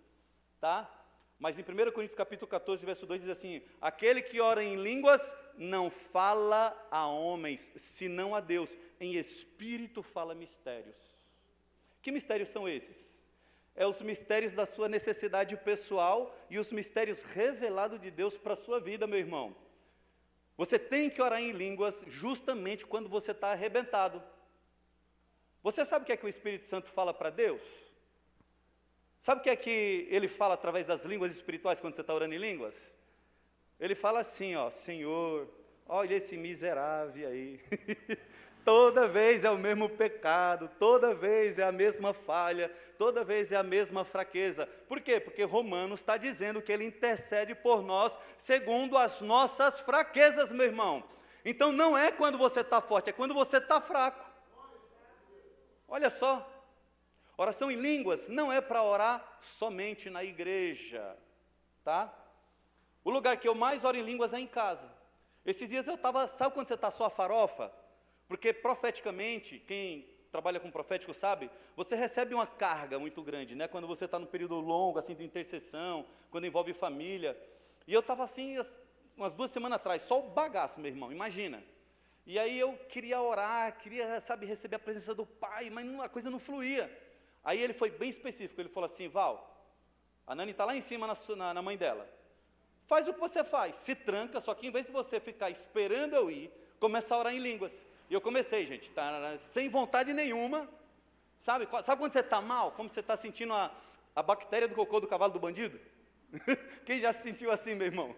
tá? Mas em 1 Coríntios capítulo 14, verso 2 diz assim, aquele que ora em línguas não fala a homens, senão a Deus, em espírito fala mistérios. Que mistérios são esses? É os mistérios da sua necessidade pessoal e os mistérios revelados de Deus para a sua vida, meu irmão. Você tem que orar em línguas justamente quando você está arrebentado. Você sabe o que é que o Espírito Santo fala para Deus? Sabe o que é que ele fala através das línguas espirituais quando você está orando em línguas? Ele fala assim, ó, Senhor, olha esse miserável aí. Toda vez é o mesmo pecado, toda vez é a mesma falha, toda vez é a mesma fraqueza. Por quê? Porque Romanos está dizendo que Ele intercede por nós segundo as nossas fraquezas, meu irmão. Então não é quando você está forte, é quando você está fraco. Olha só, oração em línguas não é para orar somente na igreja, tá? O lugar que eu mais oro em línguas é em casa. Esses dias eu estava, sabe quando você está só a farofa? Porque profeticamente, quem trabalha com profético sabe, você recebe uma carga muito grande, né? Quando você está num período longo, assim, de intercessão, quando envolve família. E eu estava assim, umas 2 semanas atrás, só o bagaço, meu irmão, imagina. E aí eu queria orar, queria, sabe, receber a presença do Pai, mas a coisa não fluía. Aí ele foi bem específico, ele falou assim, Val, a Nani está lá em cima na mãe dela. Faz o que você faz, se tranca, só que em vez de você ficar esperando eu ir, começa a orar em línguas. E eu comecei, gente, sem vontade nenhuma, sabe quando você está mal, como você está sentindo a bactéria do cocô do cavalo do bandido? Quem já se sentiu assim, meu irmão?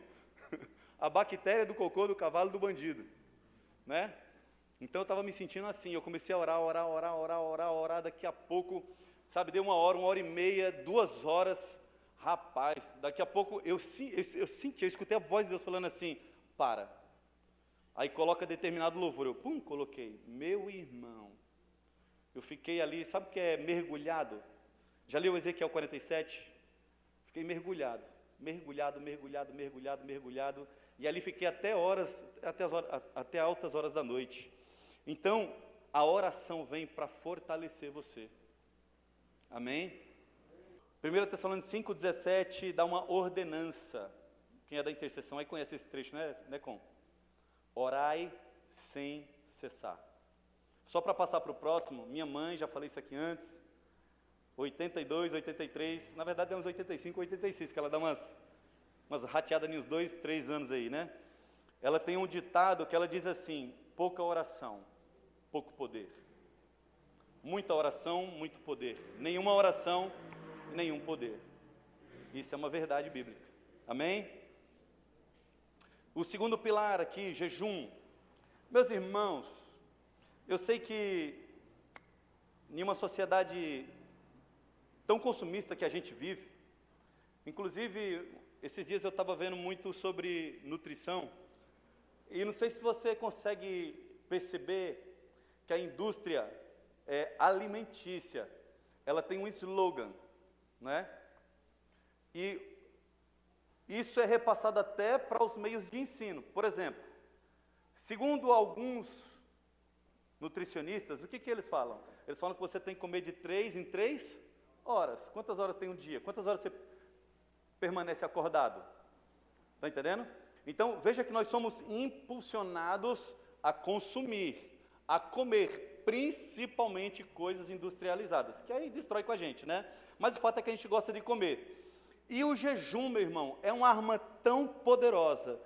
A bactéria do cocô do cavalo do bandido, né? Então eu estava me sentindo assim, eu comecei a orar, daqui a pouco, sabe, deu 1 hora, 1h30, 2 horas, rapaz, daqui a pouco eu escutei a voz de Deus falando assim, para. Aí coloca determinado louvor, eu coloquei, meu irmão, eu fiquei ali, sabe o que é mergulhado? Já leu Ezequiel 47? Fiquei mergulhado, e ali fiquei até altas horas da noite. Então, a oração vem para fortalecer você, amém? 1 Tessalonicenses 5,17 dá uma ordenança, quem é da intercessão aí conhece esse trecho, né Com? Orai sem cessar. Só para passar para o próximo, minha mãe, já falei isso aqui antes, 82, 83, na verdade é uns 85, 86, que ela dá umas rateadas uns 2, 3 anos aí, né? Ela tem um ditado que ela diz assim, pouca oração, pouco poder. Muita oração, muito poder. Nenhuma oração, nenhum poder. Isso é uma verdade bíblica. Amém? O segundo pilar aqui, jejum. Meus irmãos, eu sei que em uma sociedade tão consumista que a gente vive, inclusive, esses dias eu estava vendo muito sobre nutrição, e não sei se você consegue perceber que a indústria alimentícia, ela tem um slogan, né? E isso é repassado até para os meios de ensino. Por exemplo, segundo alguns nutricionistas, o que eles falam? Eles falam que você tem que comer de 3 em 3 horas. Quantas horas tem um dia? Quantas horas você permanece acordado? Está entendendo? Então, veja que nós somos impulsionados a consumir, a comer, principalmente coisas industrializadas, que aí destrói com a gente, né? Mas o fato é que a gente gosta de comer. E o jejum, meu irmão, é uma arma tão poderosa,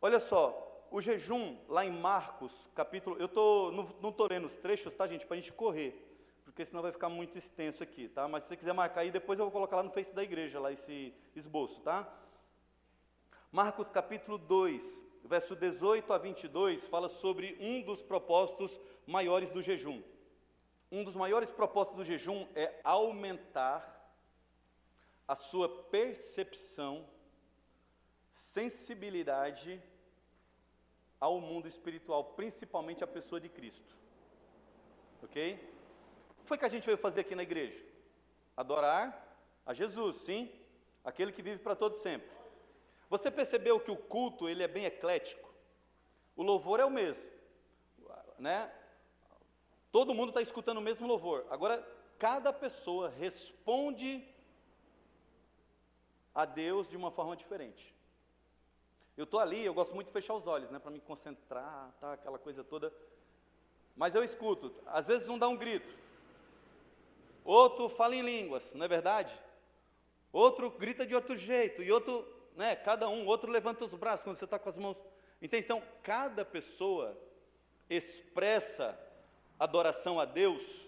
olha só, o jejum, lá em Marcos, capítulo, não estou lendo os trechos, tá, gente, para a gente correr, porque senão vai ficar muito extenso aqui, tá? Mas se você quiser marcar aí, depois eu vou colocar lá no Face da igreja, lá esse esboço, tá? Marcos capítulo 2, verso 18 a 22, fala sobre um dos propósitos maiores do jejum. Um dos maiores propósitos do jejum é aumentar a sua percepção, sensibilidade ao mundo espiritual, principalmente a pessoa de Cristo. Ok? O que foi que a gente veio fazer aqui na igreja? Adorar a Jesus, sim, aquele que vive para todo sempre. Você percebeu que o culto, ele é bem eclético? O louvor é o mesmo, né? Todo mundo está escutando o mesmo louvor. Agora, cada pessoa responde a Deus de uma forma diferente. Eu estou ali, eu gosto muito de fechar os olhos, né, para me concentrar, tá, aquela coisa toda. Mas eu escuto, às vezes um dá um grito, outro fala em línguas, não é verdade? Outro grita de outro jeito, e outro, né, cada um, outro levanta os braços quando você está com as mãos. Entende? Então, cada pessoa expressa adoração a Deus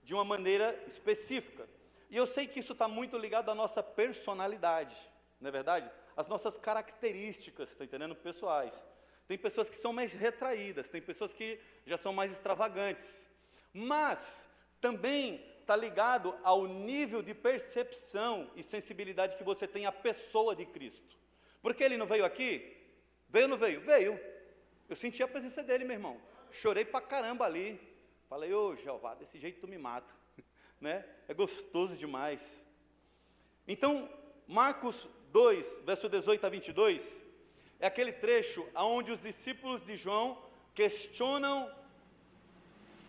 de uma maneira específica. E eu sei que isso está muito ligado à nossa personalidade, não é verdade? As nossas características, está entendendo? Pessoais. Tem pessoas que são mais retraídas, tem pessoas que já são mais extravagantes. Mas também está ligado ao nível de percepção e sensibilidade que você tem à pessoa de Cristo. Porque ele não veio aqui? Veio ou não veio? Veio. Eu senti a presença dele, meu irmão. Chorei pra caramba ali. Falei, ô Jeová, desse jeito tu me mata. Né? É gostoso demais. Então, Marcos 2, verso 18 a 22, é aquele trecho onde os discípulos de João questionam,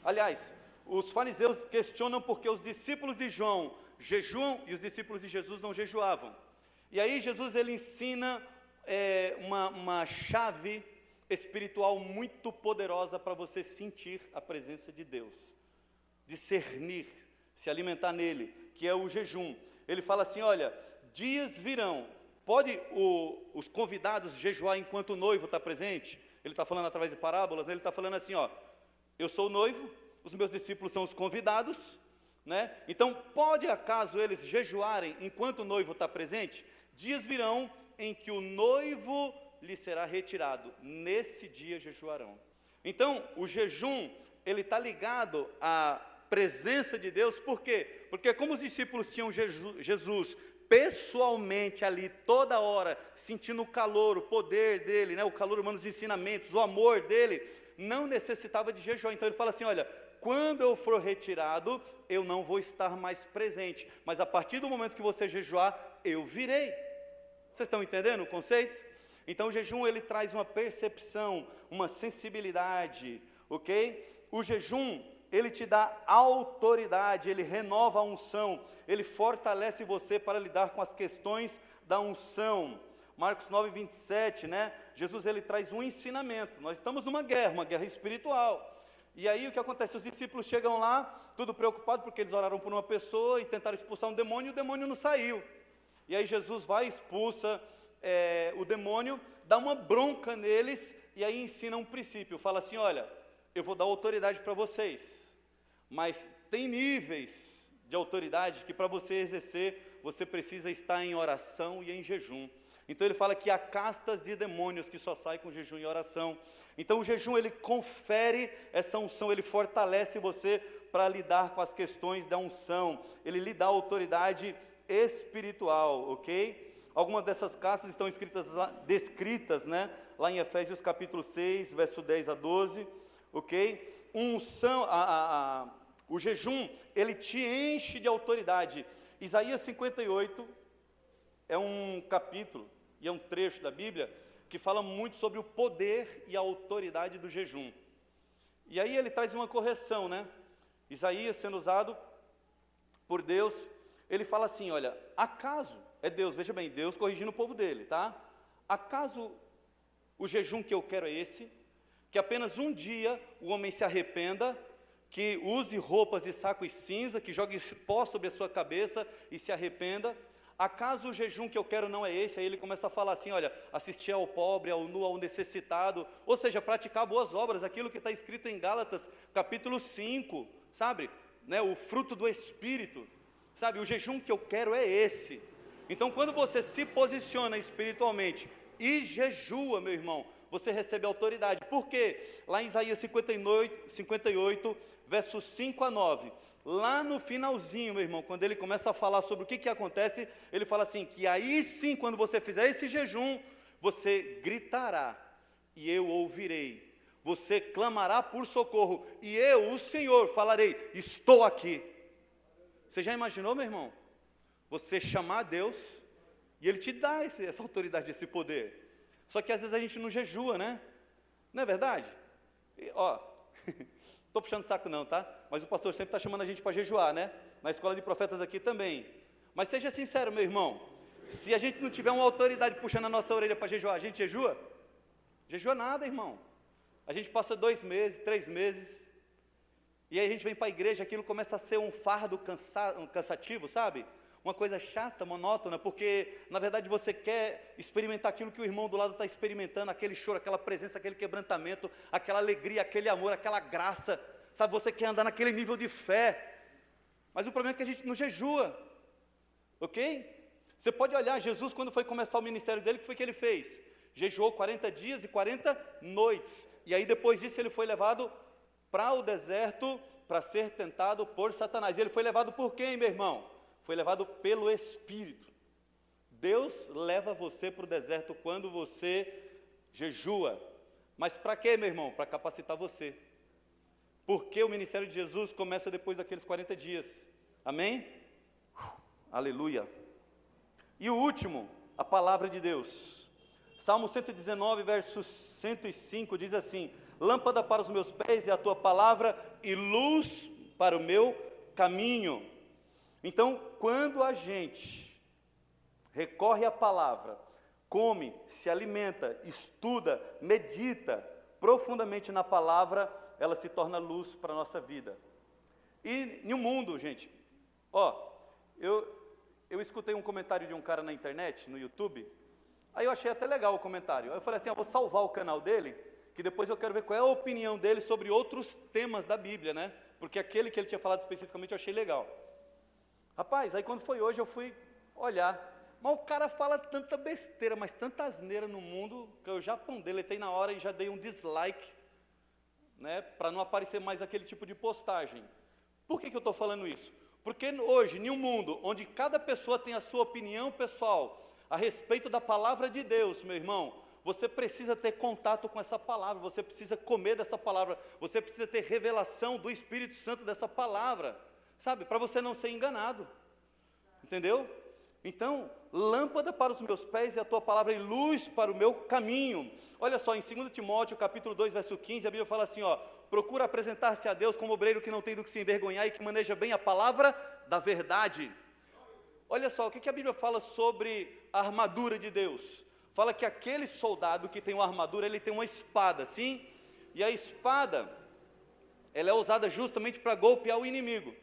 aliás, os fariseus questionam porque os discípulos de João jejuam e os discípulos de Jesus não jejuavam. E aí Jesus ele ensina uma chave espiritual muito poderosa para você sentir a presença de Deus, discernir, se alimentar nele, que é o jejum. Ele fala assim, olha, dias virão, pode os convidados jejuar enquanto o noivo está presente? Ele está falando através de parábolas, né? Ele está falando assim, ó, eu sou o noivo, os meus discípulos são os convidados, né? Então, pode acaso eles jejuarem enquanto o noivo está presente? Dias virão em que o noivo lhe será retirado, nesse dia jejuarão. Então, o jejum, ele está ligado à presença de Deus, por quê? Porque como os discípulos tinham Jesus pessoalmente ali, toda hora, sentindo o calor, o poder dele, né, o calor humano dos ensinamentos, o amor dele, não necessitava de jejum. Então ele fala assim, olha, quando eu for retirado, eu não vou estar mais presente, mas a partir do momento que você jejuar, eu virei. Vocês estão entendendo o conceito? Então o jejum ele traz uma percepção, uma sensibilidade, ok? O jejum ele te dá autoridade, ele renova a unção, ele fortalece você para lidar com as questões da unção. Marcos 9, 27, né? Jesus ele traz um ensinamento. Nós estamos numa guerra espiritual. E aí o que acontece? Os discípulos chegam lá, tudo preocupados porque eles oraram por uma pessoa e tentaram expulsar um demônio e o demônio não saiu. E aí Jesus vai e expulsa o demônio, dá uma bronca neles e aí ensina um princípio. Fala assim, olha, eu vou dar autoridade para vocês, mas tem níveis de autoridade que para você exercer, você precisa estar em oração e em jejum. Então ele fala que há castas de demônios que só saem com jejum e oração. Então o jejum ele confere essa unção, ele fortalece você para lidar com as questões da unção, ele lhe dá autoridade espiritual, ok? Algumas dessas castas estão descritas, né, lá em Efésios capítulo 6, verso 10 a 12, ok? Unção, O jejum, ele te enche de autoridade. Isaías 58 é um capítulo e é um trecho da Bíblia que fala muito sobre o poder e a autoridade do jejum. E aí ele traz uma correção, né? Isaías, sendo usado por Deus, ele fala assim, olha, acaso, é Deus, veja bem, Deus corrigindo o povo dele, tá? Acaso o jejum que eu quero é esse? Que apenas um dia o homem se arrependa, que use roupas de saco e cinza, que jogue pó sobre a sua cabeça e se arrependa? Acaso o jejum que eu quero não é esse? Aí ele começa a falar assim, olha, assistir ao pobre, ao nu, ao necessitado, ou seja, praticar boas obras, aquilo que está escrito em Gálatas, capítulo 5, sabe? Né, o fruto do Espírito, sabe? O jejum que eu quero é esse. Então, quando você se posiciona espiritualmente e jejua, meu irmão, você recebe autoridade. Por quê? Lá em Isaías 58, versos 5 a 9, lá no finalzinho, meu irmão, quando ele começa a falar sobre o que acontece, ele fala assim, que aí sim, quando você fizer esse jejum, você gritará, e eu ouvirei, você clamará por socorro, e eu, o Senhor, falarei, estou aqui. Você já imaginou, meu irmão? Você chamar a Deus, e Ele te dá essa autoridade, esse poder. Só que às vezes a gente não jejua, né? Não é verdade? Estou puxando saco não, tá? Mas o pastor sempre está chamando a gente para jejuar, né? Na escola de profetas aqui também. Mas seja sincero, meu irmão, se a gente não tiver uma autoridade puxando a nossa orelha para jejuar, a gente jejua? Jejua nada, irmão. A gente passa 2 meses, 3 meses, e aí a gente vem para a igreja, aquilo começa a ser um fardo cansativo, sabe? Uma coisa chata, monótona, porque na verdade você quer experimentar aquilo que o irmão do lado está experimentando, aquele choro, aquela presença, aquele quebrantamento, aquela alegria, aquele amor, aquela graça, sabe? Você quer andar naquele nível de fé, mas o problema é que a gente não jejua, ok? Você pode olhar, Jesus quando foi começar o ministério dele, o que foi que ele fez? Jejuou 40 dias e 40 noites, e aí depois disso ele foi levado para o deserto, para ser tentado por Satanás. E ele foi levado por quem, meu irmão? Foi levado pelo Espírito. Deus leva você para o deserto quando você jejua. Mas para quê, meu irmão? Para capacitar você. Porque o ministério de Jesus começa depois daqueles 40 dias. Amém? Aleluia. E o último, a palavra de Deus. Salmo 119, verso 105, diz assim, lâmpada para os meus pés é a tua palavra e luz para o meu caminho. Então, quando a gente recorre à palavra, come, se alimenta, estuda, medita profundamente na palavra, ela se torna luz para a nossa vida. E no mundo, gente, eu escutei um comentário de um cara na internet, no YouTube, aí eu achei até legal o comentário. Aí eu falei assim, eu vou salvar o canal dele, que depois eu quero ver qual é a opinião dele sobre outros temas da Bíblia, né? Porque aquele que ele tinha falado especificamente eu achei legal. Rapaz, aí quando foi hoje eu fui olhar, mas o cara fala tanta besteira, mas tanta asneira no mundo, que eu já deletei na hora e já dei um dislike, né, para não aparecer mais aquele tipo de postagem. Por que eu estou falando isso? Porque hoje, em um mundo onde cada pessoa tem a sua opinião pessoal a respeito da palavra de Deus, meu irmão, você precisa ter contato com essa palavra, você precisa comer dessa palavra, você precisa ter revelação do Espírito Santo dessa palavra, sabe, para você não ser enganado, entendeu? Então, lâmpada para os meus pés é a tua palavra e luz para o meu caminho. Olha só, em 2 Timóteo, capítulo 2, verso 15, a Bíblia fala assim, procura apresentar-se a Deus como obreiro que não tem do que se envergonhar e que maneja bem a palavra da verdade. Olha só, o que a Bíblia fala sobre a armadura de Deus? Fala que aquele soldado que tem uma armadura, ele tem uma espada, sim? E a espada, ela é usada justamente para golpear o inimigo.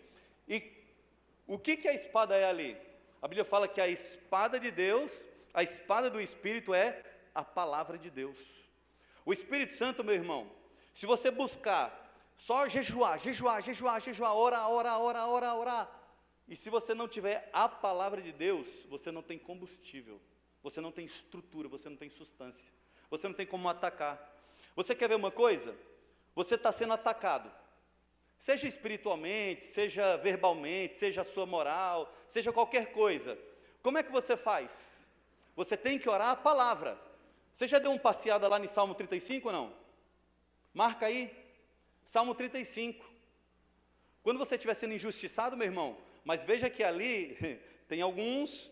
E o que a espada é ali? A Bíblia fala que a espada de Deus, a espada do Espírito é a palavra de Deus. O Espírito Santo, meu irmão, se você buscar só jejuar, orar, e se você não tiver a palavra de Deus, você não tem combustível, você não tem estrutura, você não tem substância, você não tem como atacar. Você quer ver uma coisa? Você está sendo atacado. Seja espiritualmente, seja verbalmente, seja a sua moral, seja qualquer coisa. Como é que você faz? Você tem que orar a palavra. Você já deu uma passeada lá em Salmo 35 ou não? Marca aí, Salmo 35. Quando você estiver sendo injustiçado, meu irmão, mas veja que ali tem alguns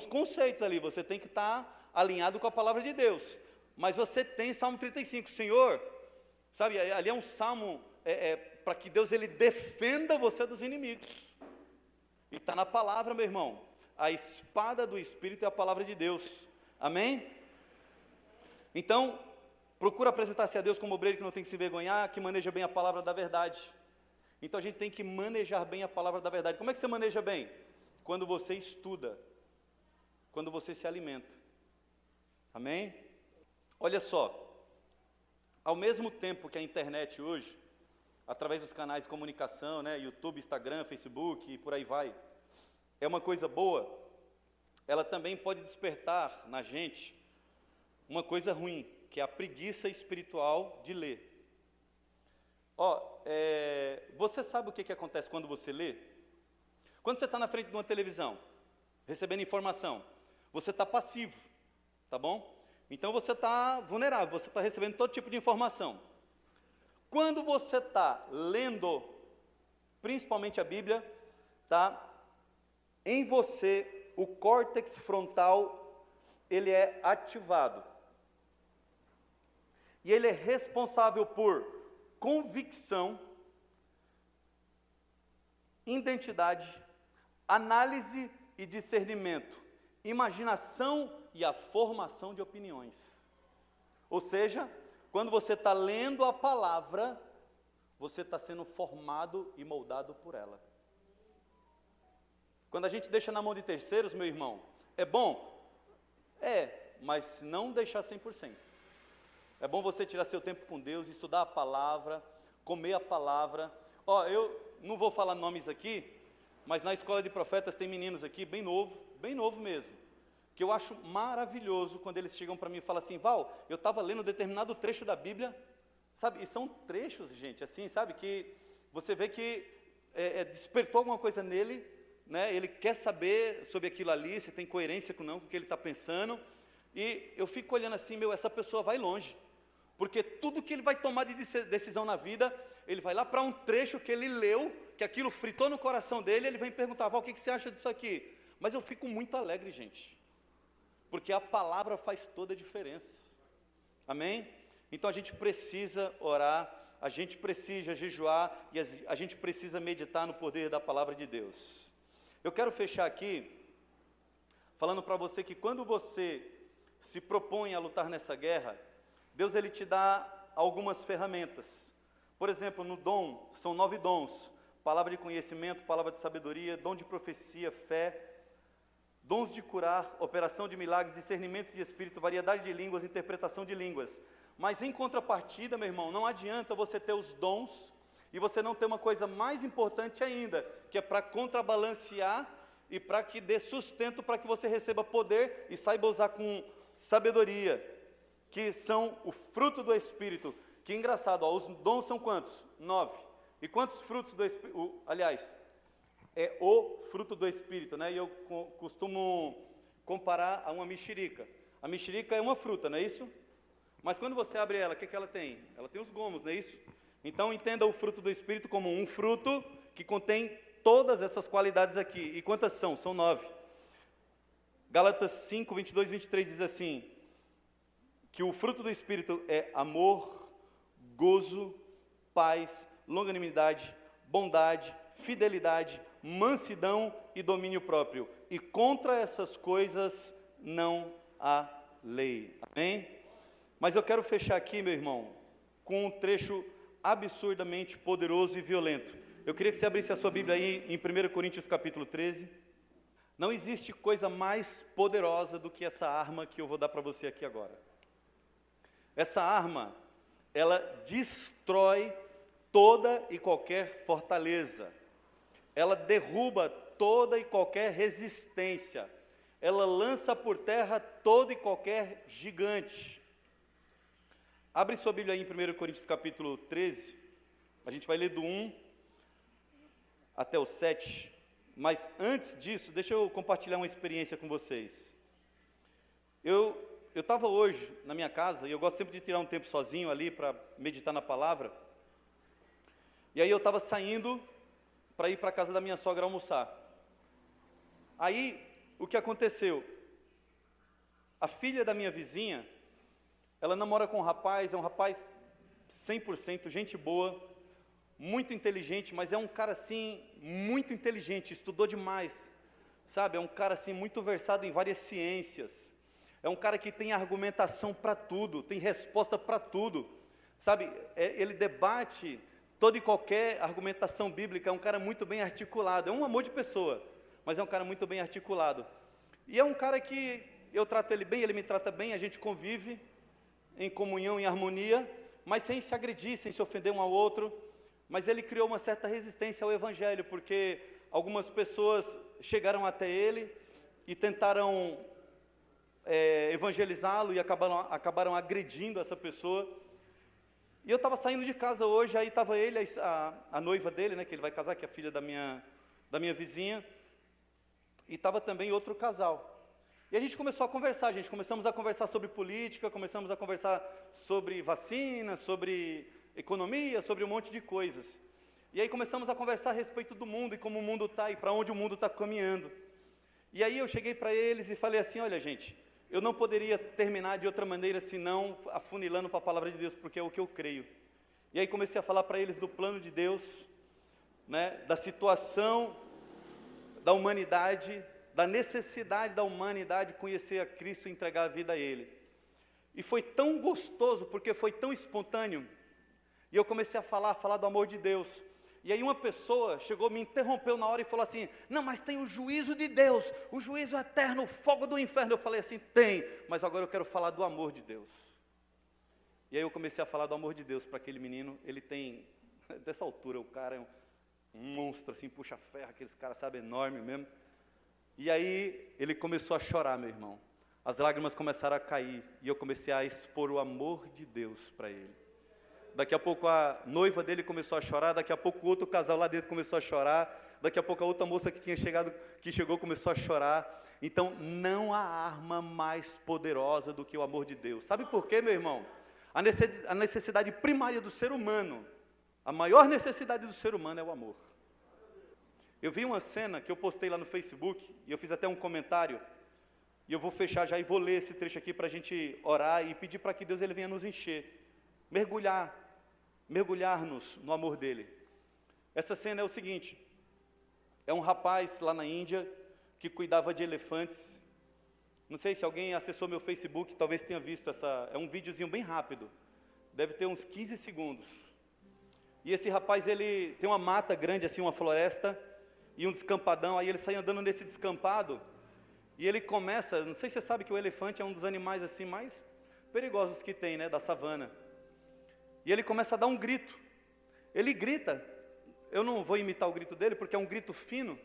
conceitos ali, você tem que estar alinhado com a palavra de Deus. Mas você tem Salmo 35, Senhor, sabe, ali é um salmo para que Deus ele defenda você dos inimigos. E está na palavra, meu irmão. A espada do Espírito é a palavra de Deus. Amém? Então, procura apresentar-se a Deus como obreiro que não tem que se envergonhar, que maneja bem a palavra da verdade. Então a gente tem que manejar bem a palavra da verdade. Como é que você maneja bem? Quando você estuda, quando você se alimenta. Amém? Olha só, ao mesmo tempo que a internet hoje, através dos canais de comunicação, né, YouTube, Instagram, Facebook e por aí vai, é uma coisa boa, ela também pode despertar na gente uma coisa ruim, que é a preguiça espiritual de ler. Você sabe o que acontece quando você lê? Quando você está na frente de uma televisão, recebendo informação, você está passivo, tá bom? Então você está vulnerável, você está recebendo todo tipo de informação. Quando você está lendo, principalmente a Bíblia, tá? Em você, o córtex frontal, ele é ativado. E ele é responsável por convicção, identidade, análise e discernimento, imaginação e a formação de opiniões. Ou seja, quando você está lendo a palavra, você está sendo formado e moldado por ela. Quando a gente deixa na mão de terceiros, meu irmão, é bom? Mas não deixar 100%. É bom você tirar seu tempo com Deus, estudar a palavra, comer a palavra. Eu não vou falar nomes aqui, mas na escola de profetas tem meninos aqui, bem novo mesmo, que eu acho maravilhoso quando eles chegam para mim e falam assim, Val, eu estava lendo determinado trecho da Bíblia, sabe, e são trechos, gente, assim, sabe, que você vê que despertou alguma coisa nele, né, ele quer saber sobre aquilo ali, se tem coerência com o que ele está pensando, e eu fico olhando assim, essa pessoa vai longe, porque tudo que ele vai tomar de decisão na vida, ele vai lá para um trecho que ele leu, que aquilo fritou no coração dele, ele vem perguntar, Val, o que você acha disso aqui? Mas eu fico muito alegre, gente, porque a palavra faz toda a diferença, amém? Então a gente precisa orar, a gente precisa jejuar, e a gente precisa meditar no poder da palavra de Deus. Eu quero fechar aqui, falando para você que quando você se propõe a lutar nessa guerra, Deus ele te dá algumas ferramentas. Por exemplo, no dom, são 9 dons, palavra de conhecimento, palavra de sabedoria, dom de profecia, fé, dons de curar, operação de milagres, discernimentos de espírito, variedade de línguas, interpretação de línguas. Mas em contrapartida, meu irmão, não adianta você ter os dons e você não ter uma coisa mais importante ainda, que é para contrabalancear e para que dê sustento para que você receba poder e saiba usar com sabedoria, que são o fruto do Espírito. Que engraçado, os dons são quantos? 9. E quantos frutos do Espírito? Aliás, é o fruto do Espírito, né? E eu costumo comparar a uma mexerica. A mexerica é uma fruta, não é isso? Mas quando você abre ela, o que ela tem? Ela tem os gomos, não é isso? Então entenda o fruto do Espírito como um fruto que contém todas essas qualidades aqui. E quantas são? São 9. Gálatas 5, 22 e 23 diz assim, que o fruto do Espírito é amor, gozo, paz, longanimidade, bondade, fidelidade, mansidão e domínio próprio. E contra essas coisas não há lei. Amém? Mas eu quero fechar aqui, meu irmão, com um trecho absurdamente poderoso e violento. Eu queria que você abrisse a sua Bíblia aí em 1 Coríntios capítulo 13. Não existe coisa mais poderosa do que essa arma que eu vou dar para você aqui agora. Essa arma, ela destrói toda e qualquer fortaleza. Ela derruba toda e qualquer resistência. Ela lança por terra todo e qualquer gigante. Abre sua Bíblia aí em 1 Coríntios capítulo 13. A gente vai ler do 1 até o 7. Mas antes disso, deixa eu compartilhar uma experiência com vocês. Eu estava hoje na minha casa, e eu gosto sempre de tirar um tempo sozinho ali para meditar na palavra. E aí eu estava saindo para ir para a casa da minha sogra almoçar. Aí, o que aconteceu? A filha da minha vizinha, ela namora com um rapaz, é um rapaz 100%, gente boa, muito inteligente, mas é um cara assim, muito inteligente, estudou demais, sabe? É um cara assim, muito versado em várias ciências. É um cara que tem argumentação para tudo, tem resposta para tudo, sabe? Ele debate toda e qualquer argumentação bíblica, é um cara muito bem articulado, é um amor de pessoa, mas é um cara muito bem articulado. E é um cara que eu trato ele bem, ele me trata bem, a gente convive em comunhão, em harmonia, mas sem se agredir, sem se ofender um ao outro. Mas ele criou uma certa resistência ao Evangelho, porque algumas pessoas chegaram até ele e tentaram evangelizá-lo e acabaram agredindo essa pessoa. E eu estava saindo de casa hoje, aí estava ele, a noiva dele, né, que ele vai casar, que é a filha da minha vizinha, e estava também outro casal. E a gente começou a conversar, começamos a conversar sobre política, começamos a conversar sobre vacina, sobre economia, sobre um monte de coisas. E aí começamos a conversar a respeito do mundo, e como o mundo está, e para onde o mundo está caminhando. E aí eu cheguei para eles e falei assim, olha gente, eu não poderia terminar de outra maneira, senão afunilando para a palavra de Deus, porque é o que eu creio. E aí comecei a falar para eles do plano de Deus, né, da situação da humanidade, da necessidade da humanidade conhecer a Cristo e entregar a vida a Ele. E foi tão gostoso, porque foi tão espontâneo, e eu comecei a falar do amor de Deus. E aí uma pessoa chegou, me interrompeu na hora e falou assim, não, mas tem o juízo de Deus, o juízo eterno, o fogo do inferno. Eu falei assim, tem, mas agora eu quero falar do amor de Deus. E aí eu comecei a falar do amor de Deus para aquele menino. Ele tem, dessa altura, o cara é um monstro assim, puxa ferro, aqueles caras, sabe, enorme mesmo. E aí ele começou a chorar, meu irmão. As lágrimas começaram a cair, e eu comecei a expor o amor de Deus para ele. Daqui a pouco a noiva dele começou a chorar, daqui a pouco o outro casal lá dentro começou a chorar, daqui a pouco a outra moça que chegou começou a chorar. Então, não há arma mais poderosa do que o amor de Deus. Sabe por quê, meu irmão? A necessidade primária do ser humano, a maior necessidade do ser humano é o amor. Eu vi uma cena que eu postei lá no Facebook, e eu fiz até um comentário, e eu vou fechar já e vou ler esse trecho aqui para a gente orar e pedir para que Deus ele venha nos encher. Mergulhar-nos no amor dele. Essa cena é o seguinte, é um rapaz lá na Índia, que cuidava de elefantes. Não sei se alguém acessou meu Facebook, talvez tenha visto é um videozinho bem rápido, deve ter uns 15 segundos. E esse rapaz, ele tem uma mata grande assim, uma floresta, e um descampadão, aí ele sai andando nesse descampado, e ele começa, não sei se você sabe que o elefante é um dos animais assim mais perigosos que tem, né, da savana. E ele começa a dar um grito. Ele grita. Eu não vou imitar o grito dele, porque é um grito fino.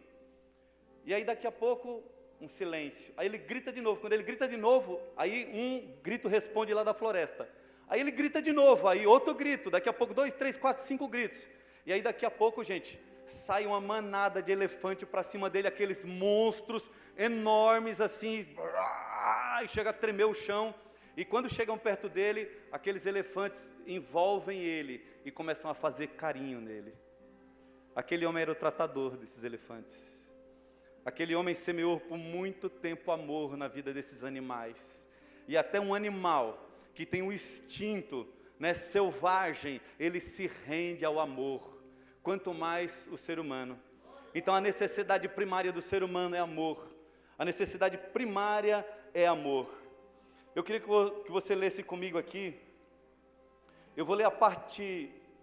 E aí daqui a pouco, um silêncio. Aí ele grita de novo. Quando ele grita de novo, aí um grito responde lá da floresta. Aí ele grita de novo, aí outro grito. Daqui a pouco 2, 3, 4, 5 gritos. E aí daqui a pouco, gente, sai uma manada de elefante para cima dele, aqueles monstros enormes assim, e chega a tremer o chão. E quando chegam perto dele, aqueles elefantes envolvem ele e começam a fazer carinho nele. Aquele homem era o tratador desses elefantes. Aquele homem semeou por muito tempo amor na vida desses animais. E até um animal que tem um instinto, né, selvagem, ele se rende ao amor. Quanto mais o ser humano. Então a necessidade primária do ser humano é amor. A necessidade primária é amor. Eu queria que você lesse comigo aqui. Eu vou ler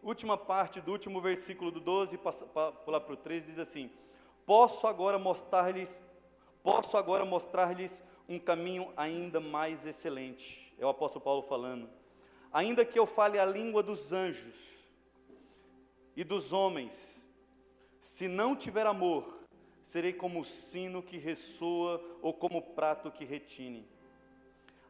última parte do último versículo do 12, pular para o 13, diz assim: Posso agora mostrar-lhes um caminho ainda mais excelente. É o apóstolo Paulo falando. Ainda que eu fale a língua dos anjos e dos homens, se não tiver amor, serei como o sino que ressoa ou como o prato que retine.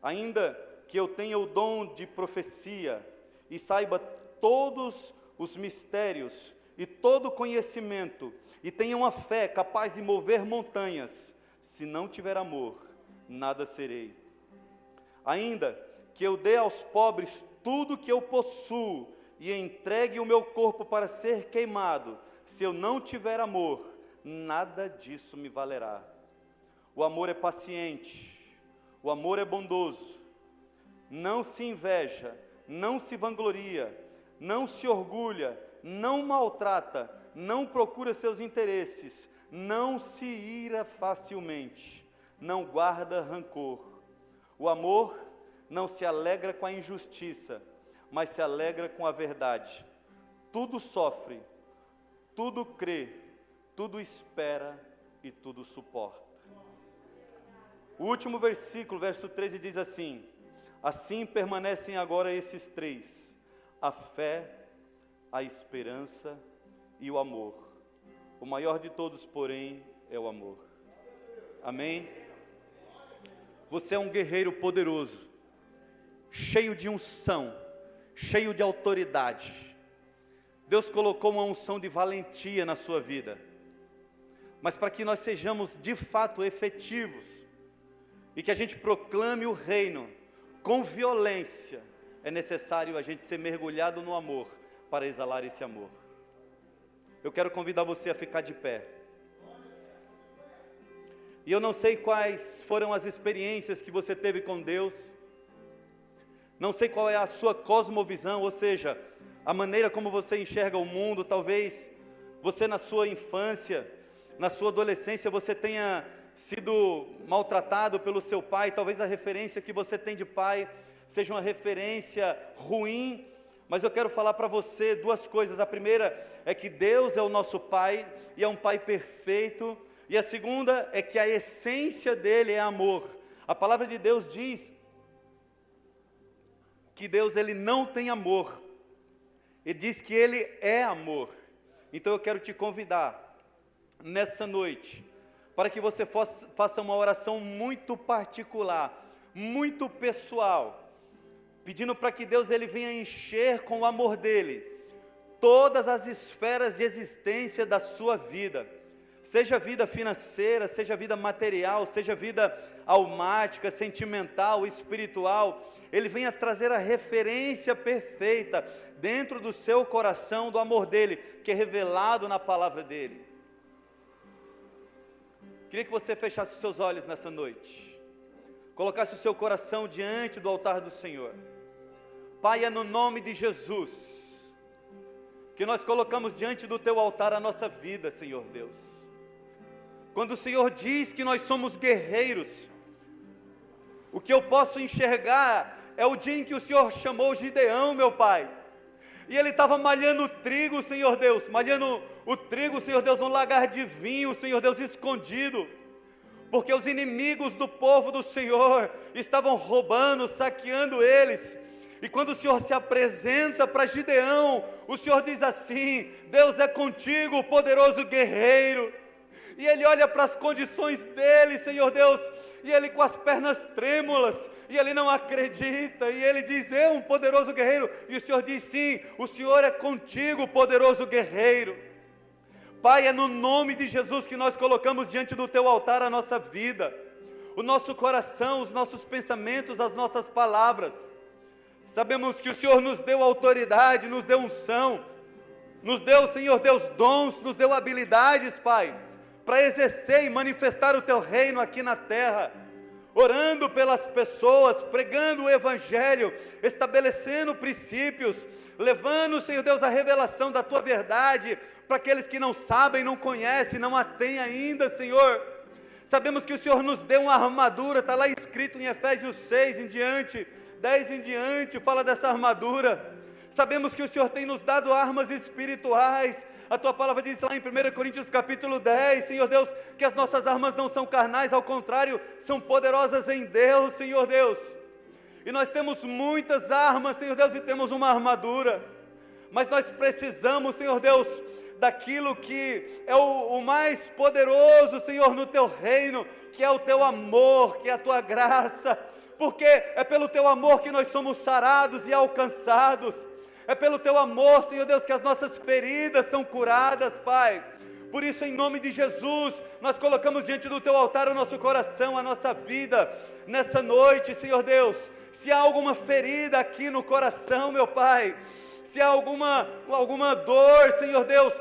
Ainda que eu tenha o dom de profecia e saiba todos os mistérios e todo conhecimento, e tenha uma fé capaz de mover montanhas, se não tiver amor, nada serei. Ainda que eu dê aos pobres tudo que eu possuo, e entregue o meu corpo para ser queimado, se eu não tiver amor, nada disso me valerá. O amor é paciente, o amor é bondoso, não se inveja, não se vangloria, não se orgulha, não maltrata, não procura seus interesses, não se ira facilmente, não guarda rancor. O amor não se alegra com a injustiça, mas se alegra com a verdade. Tudo sofre, tudo crê, tudo espera e tudo suporta. O último versículo, verso 13, diz assim: assim permanecem agora esses três: a fé, a esperança e o amor. O maior de todos, porém, é o amor. Amém? Você é um guerreiro poderoso, cheio de unção, cheio de autoridade. Deus colocou uma unção de valentia na sua vida. Mas para que nós sejamos de fato efetivos e que a gente proclame o reino com violência, é necessário a gente ser mergulhado no amor para exalar esse amor. Eu quero convidar você a ficar de pé. E eu não sei quais foram as experiências que você teve com Deus, não sei qual é a sua cosmovisão, ou seja, a maneira como você enxerga o mundo. Talvez você na sua infância, na sua adolescência, você tenha sido maltratado pelo seu pai. Talvez a referência que você tem de pai seja uma referência ruim, mas eu quero falar para você duas coisas. A primeira é que Deus é o nosso pai, e é um pai perfeito, e a segunda é que a essência dele é amor. A palavra de Deus diz que Deus, ele não tem amor, e diz que ele é amor. Então eu quero te convidar nessa noite para que você faça uma oração muito particular, muito pessoal, pedindo para que Deus ele venha encher com o amor dele todas as esferas de existência da sua vida, seja vida financeira, seja vida material, seja vida almática, sentimental, espiritual. Ele venha trazer a referência perfeita dentro do seu coração do amor dele, que é revelado na palavra dele. Queria que você fechasse os seus olhos nessa noite, colocasse o seu coração diante do altar do Senhor. Pai, é no nome de Jesus que nós colocamos diante do teu altar a nossa vida, Senhor Deus. Quando o Senhor diz que nós somos guerreiros, o que eu posso enxergar é o dia em que o Senhor chamou Gideão, meu Pai, e ele estava malhando o trigo, Senhor Deus, malhando o trigo, Senhor Deus, num lagar de vinho, Senhor Deus, escondido, porque os inimigos do povo do Senhor estavam roubando, saqueando eles. E quando o Senhor se apresenta para Gideão, o Senhor diz assim: Deus é contigo, poderoso guerreiro. E ele olha para as condições dele, Senhor Deus, e ele com as pernas trêmulas, e ele não acredita, e ele diz: eu, um poderoso guerreiro. E o Senhor diz: sim, o Senhor é contigo, poderoso guerreiro. Pai, é no nome de Jesus que nós colocamos diante do teu altar a nossa vida, o nosso coração, os nossos pensamentos, as nossas palavras. Sabemos que o Senhor nos deu autoridade, nos deu unção, nos deu, Senhor Deus, dons, nos deu habilidades, Pai, para exercer e manifestar o teu reino aqui na terra, orando pelas pessoas, pregando o evangelho, estabelecendo princípios, levando, Senhor Deus, a revelação da tua verdade para aqueles que não sabem, não conhecem, não a têm ainda, Senhor. Sabemos que o Senhor nos deu uma armadura, está lá escrito em Efésios 6 em diante, 10 em diante, fala dessa armadura. Sabemos que o Senhor tem nos dado armas espirituais. A tua palavra diz lá em 1 Coríntios capítulo 10, Senhor Deus, que as nossas armas não são carnais, ao contrário, são poderosas em Deus, Senhor Deus. E nós temos muitas armas, Senhor Deus, e temos uma armadura, mas nós precisamos, Senhor Deus, daquilo que é o mais poderoso, Senhor, no teu reino, que é o teu amor, que é a tua graça, porque é pelo teu amor que nós somos sarados e alcançados, é pelo teu amor, Senhor Deus, que as nossas feridas são curadas, Pai. Por isso, em nome de Jesus, nós colocamos diante do teu altar o nosso coração, a nossa vida, nessa noite, Senhor Deus. Se há alguma ferida aqui no coração, meu Pai, Se há alguma dor, Senhor Deus,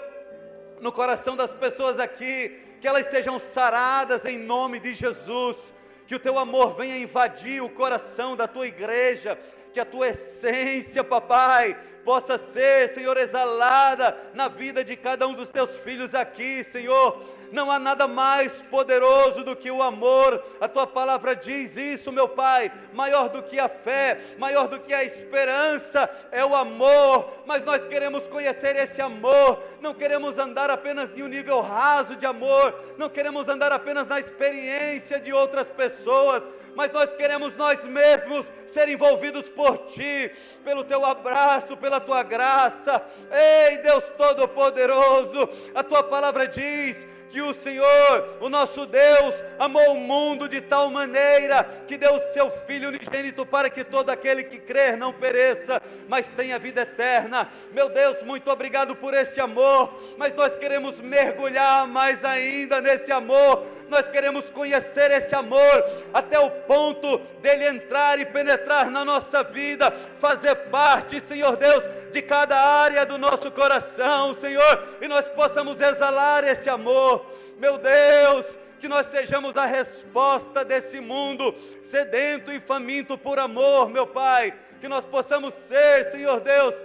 no coração das pessoas aqui, que elas sejam saradas em nome de Jesus, que o teu amor venha invadir o coração da tua igreja, que a tua essência, papai, possa ser, Senhor, exalada na vida de cada um dos teus filhos aqui, Senhor. Não há nada mais poderoso do que o amor, a tua palavra diz isso, meu Pai, maior do que a fé, maior do que a esperança, é o amor, mas nós queremos conhecer esse amor, não queremos andar apenas em um nível raso de amor, não queremos andar apenas na experiência de outras pessoas, mas nós queremos nós mesmos ser envolvidos por Ti, pelo Teu abraço, pela Tua graça. Ei, Deus Todo-Poderoso, a Tua palavra diz que o Senhor, o nosso Deus, amou o mundo de tal maneira que deu o seu Filho unigênito para que todo aquele que crer não pereça, mas tenha vida eterna. Meu Deus, muito obrigado por esse amor, mas nós queremos mergulhar mais ainda nesse amor, nós queremos conhecer esse amor até o ponto dele entrar e penetrar na nossa vida, fazer parte, Senhor Deus, de cada área do nosso coração, Senhor, e nós possamos exalar esse amor. Meu Deus, que nós sejamos a resposta desse mundo sedento e faminto por amor, meu Pai, que nós possamos ser, Senhor Deus,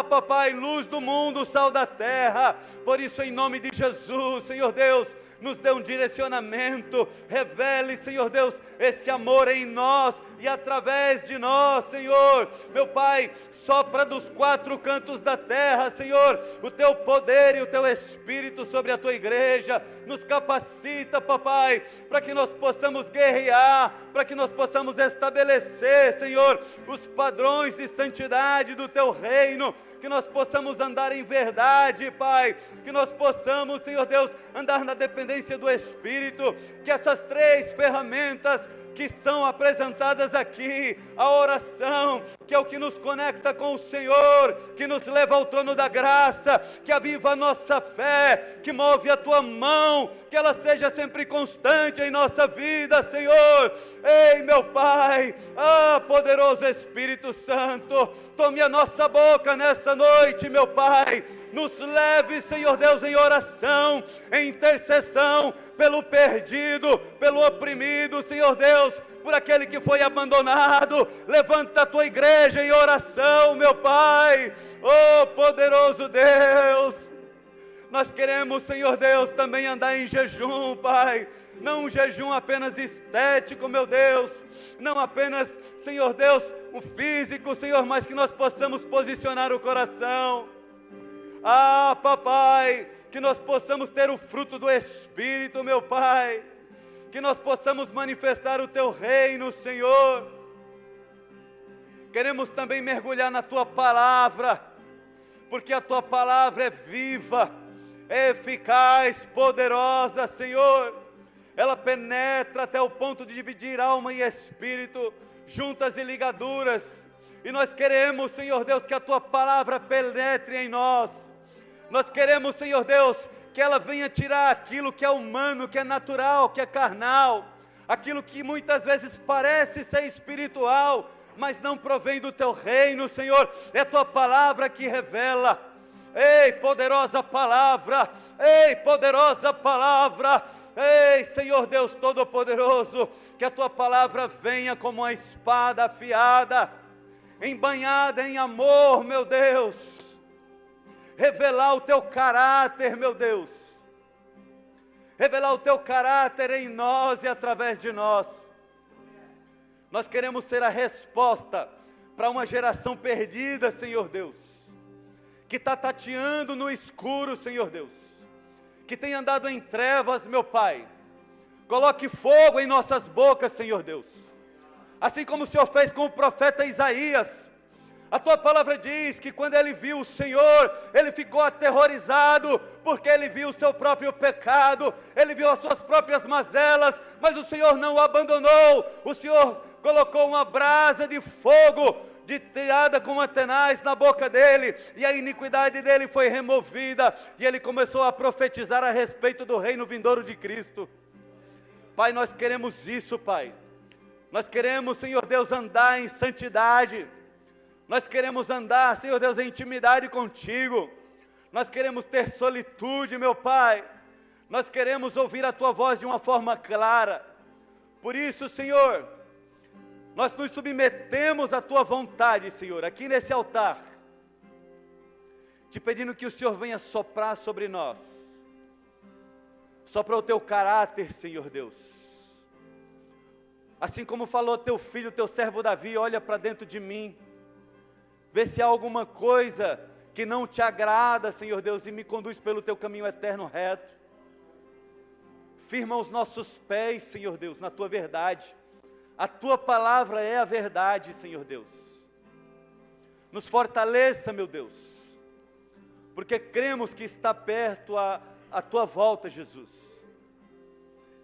papai, luz do mundo, sal da terra. Por isso, em nome de Jesus, Senhor Deus, nos dê um direcionamento, revele, Senhor Deus, esse amor em nós e através de nós, Senhor. Meu Pai, sopra dos quatro cantos da terra, Senhor, o Teu poder e o Teu Espírito sobre a Tua igreja, nos capacita, papai, para que nós possamos guerrear, para que nós possamos estabelecer, Senhor, os padrões de santidade do Teu reino, que nós possamos andar em verdade, Pai, que nós possamos, Senhor Deus, andar na dependência do Espírito, que essas três ferramentas que são apresentadas aqui, a oração, que é o que nos conecta com o Senhor, que nos leva ao trono da graça, que aviva a nossa fé, que move a Tua mão, que ela seja sempre constante em nossa vida, Senhor. Ei, meu Pai, poderoso Espírito Santo, tome a nossa boca nessa noite, meu Pai, nos leve, Senhor Deus, em oração, em intercessão, pelo perdido, pelo oprimido, Senhor Deus, por aquele que foi abandonado. Levanta a Tua igreja em oração, meu Pai. Oh, poderoso Deus, nós queremos, Senhor Deus, também andar em jejum, Pai, não um jejum apenas estético, meu Deus, não apenas, Senhor Deus, um físico, Senhor, mas que nós possamos posicionar o coração. Papai, que nós possamos ter o fruto do Espírito, meu Pai, que nós possamos manifestar o Teu reino, Senhor. Queremos também mergulhar na Tua palavra, porque a Tua palavra é viva, é eficaz, poderosa, Senhor. Ela penetra até o ponto de dividir alma e espírito, juntas e ligaduras, e nós queremos, Senhor Deus, que a Tua palavra penetre em nós. Nós queremos, Senhor Deus, que ela venha tirar aquilo que é humano, que é natural, que é carnal, aquilo que muitas vezes parece ser espiritual, mas não provém do Teu reino, Senhor. É a Tua palavra que revela. Ei, poderosa palavra, ei, poderosa palavra, ei, Senhor Deus Todo-Poderoso, que a Tua palavra venha como uma espada afiada, embanhada em amor, meu Deus, revelar o Teu caráter, meu Deus, revelar o Teu caráter em nós e através de nós. Nós queremos ser a resposta para uma geração perdida, Senhor Deus, que está tateando no escuro, Senhor Deus, que tem andado em trevas, meu Pai. Coloque fogo em nossas bocas, Senhor Deus, assim como o Senhor fez com o profeta Isaías. A Tua palavra diz que quando ele viu o Senhor, ele ficou aterrorizado, porque ele viu o seu próprio pecado, ele viu as suas próprias mazelas, mas o Senhor não o abandonou. O Senhor colocou uma brasa de fogo, de tirada como tenaz na boca dele, e a iniquidade dele foi removida, e ele começou a profetizar a respeito do reino vindouro de Cristo. Pai, nós queremos isso, Pai. Nós queremos, Senhor Deus, andar em santidade. Nós queremos andar, Senhor Deus, em intimidade contigo. Nós queremos ter solitude, meu Pai. Nós queremos ouvir a Tua voz de uma forma clara. Por isso, Senhor, nós nos submetemos à Tua vontade, Senhor, aqui nesse altar, te pedindo que o Senhor venha soprar sobre nós. Sopra o Teu caráter, Senhor Deus. Assim como falou Teu filho, Teu servo Davi, olha para dentro de mim. Vê se há alguma coisa que não te agrada, Senhor Deus, e me conduz pelo Teu caminho eterno reto. Firma os nossos pés, Senhor Deus, na Tua verdade. A Tua palavra é a verdade, Senhor Deus. Nos fortaleça, meu Deus, porque cremos que está perto a Tua volta, Jesus.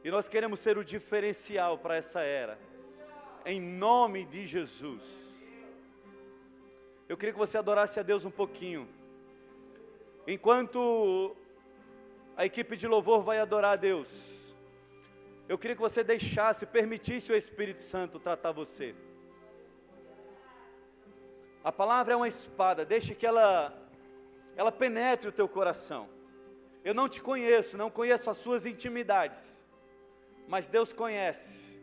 E nós queremos ser o diferencial para essa era, em nome de Jesus. Eu queria que você adorasse a Deus um pouquinho. Enquanto a equipe de louvor vai adorar a Deus, eu queria que você permitisse o Espírito Santo tratar você. A palavra é uma espada, deixe que ela penetre o teu coração. Eu não te conheço, não conheço as suas intimidades, mas Deus conhece.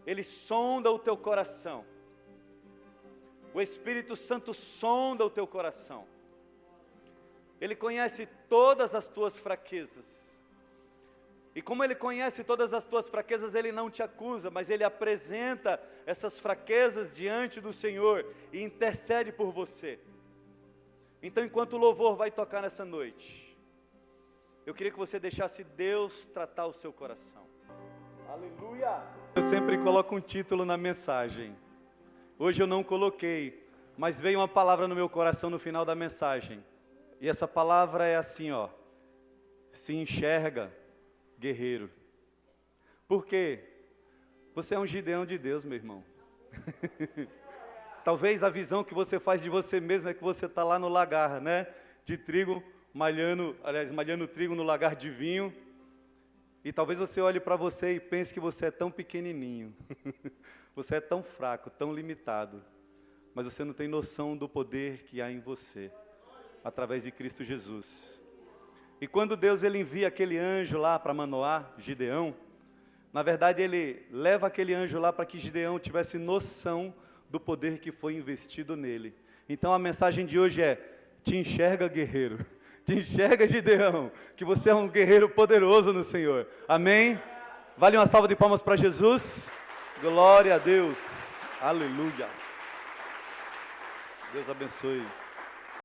Ele sonda o teu coração. O Espírito Santo sonda o teu coração. Ele conhece todas as tuas fraquezas. E como Ele conhece todas as tuas fraquezas, Ele não te acusa, mas Ele apresenta essas fraquezas diante do Senhor e intercede por você. Então, enquanto o louvor vai tocar nessa noite, eu queria que você deixasse Deus tratar o seu coração. Aleluia! Eu sempre coloco um título na mensagem. Hoje eu não coloquei, mas veio uma palavra no meu coração no final da mensagem. E essa palavra é assim, ó: se enxerga, guerreiro. Por quê? Você é um Gideão de Deus, meu irmão. Talvez a visão que você faz de você mesmo é que você está lá no lagar, né? De trigo, malhando trigo no lagar de vinho. E talvez você olhe para você e pense que você é tão pequenininho. Você é tão fraco, tão limitado. Mas você não tem noção do poder que há em você, através de Cristo Jesus. E quando Deus ele envia aquele anjo lá para Manoá, Gideão, na verdade Ele leva aquele anjo lá para que Gideão tivesse noção do poder que foi investido nele. Então a mensagem de hoje é: te enxerga, guerreiro. Te enxerga, Gideão, que você é um guerreiro poderoso no Senhor. Amém? Vale uma salva de palmas para Jesus. Glória a Deus. Aleluia. Deus abençoe.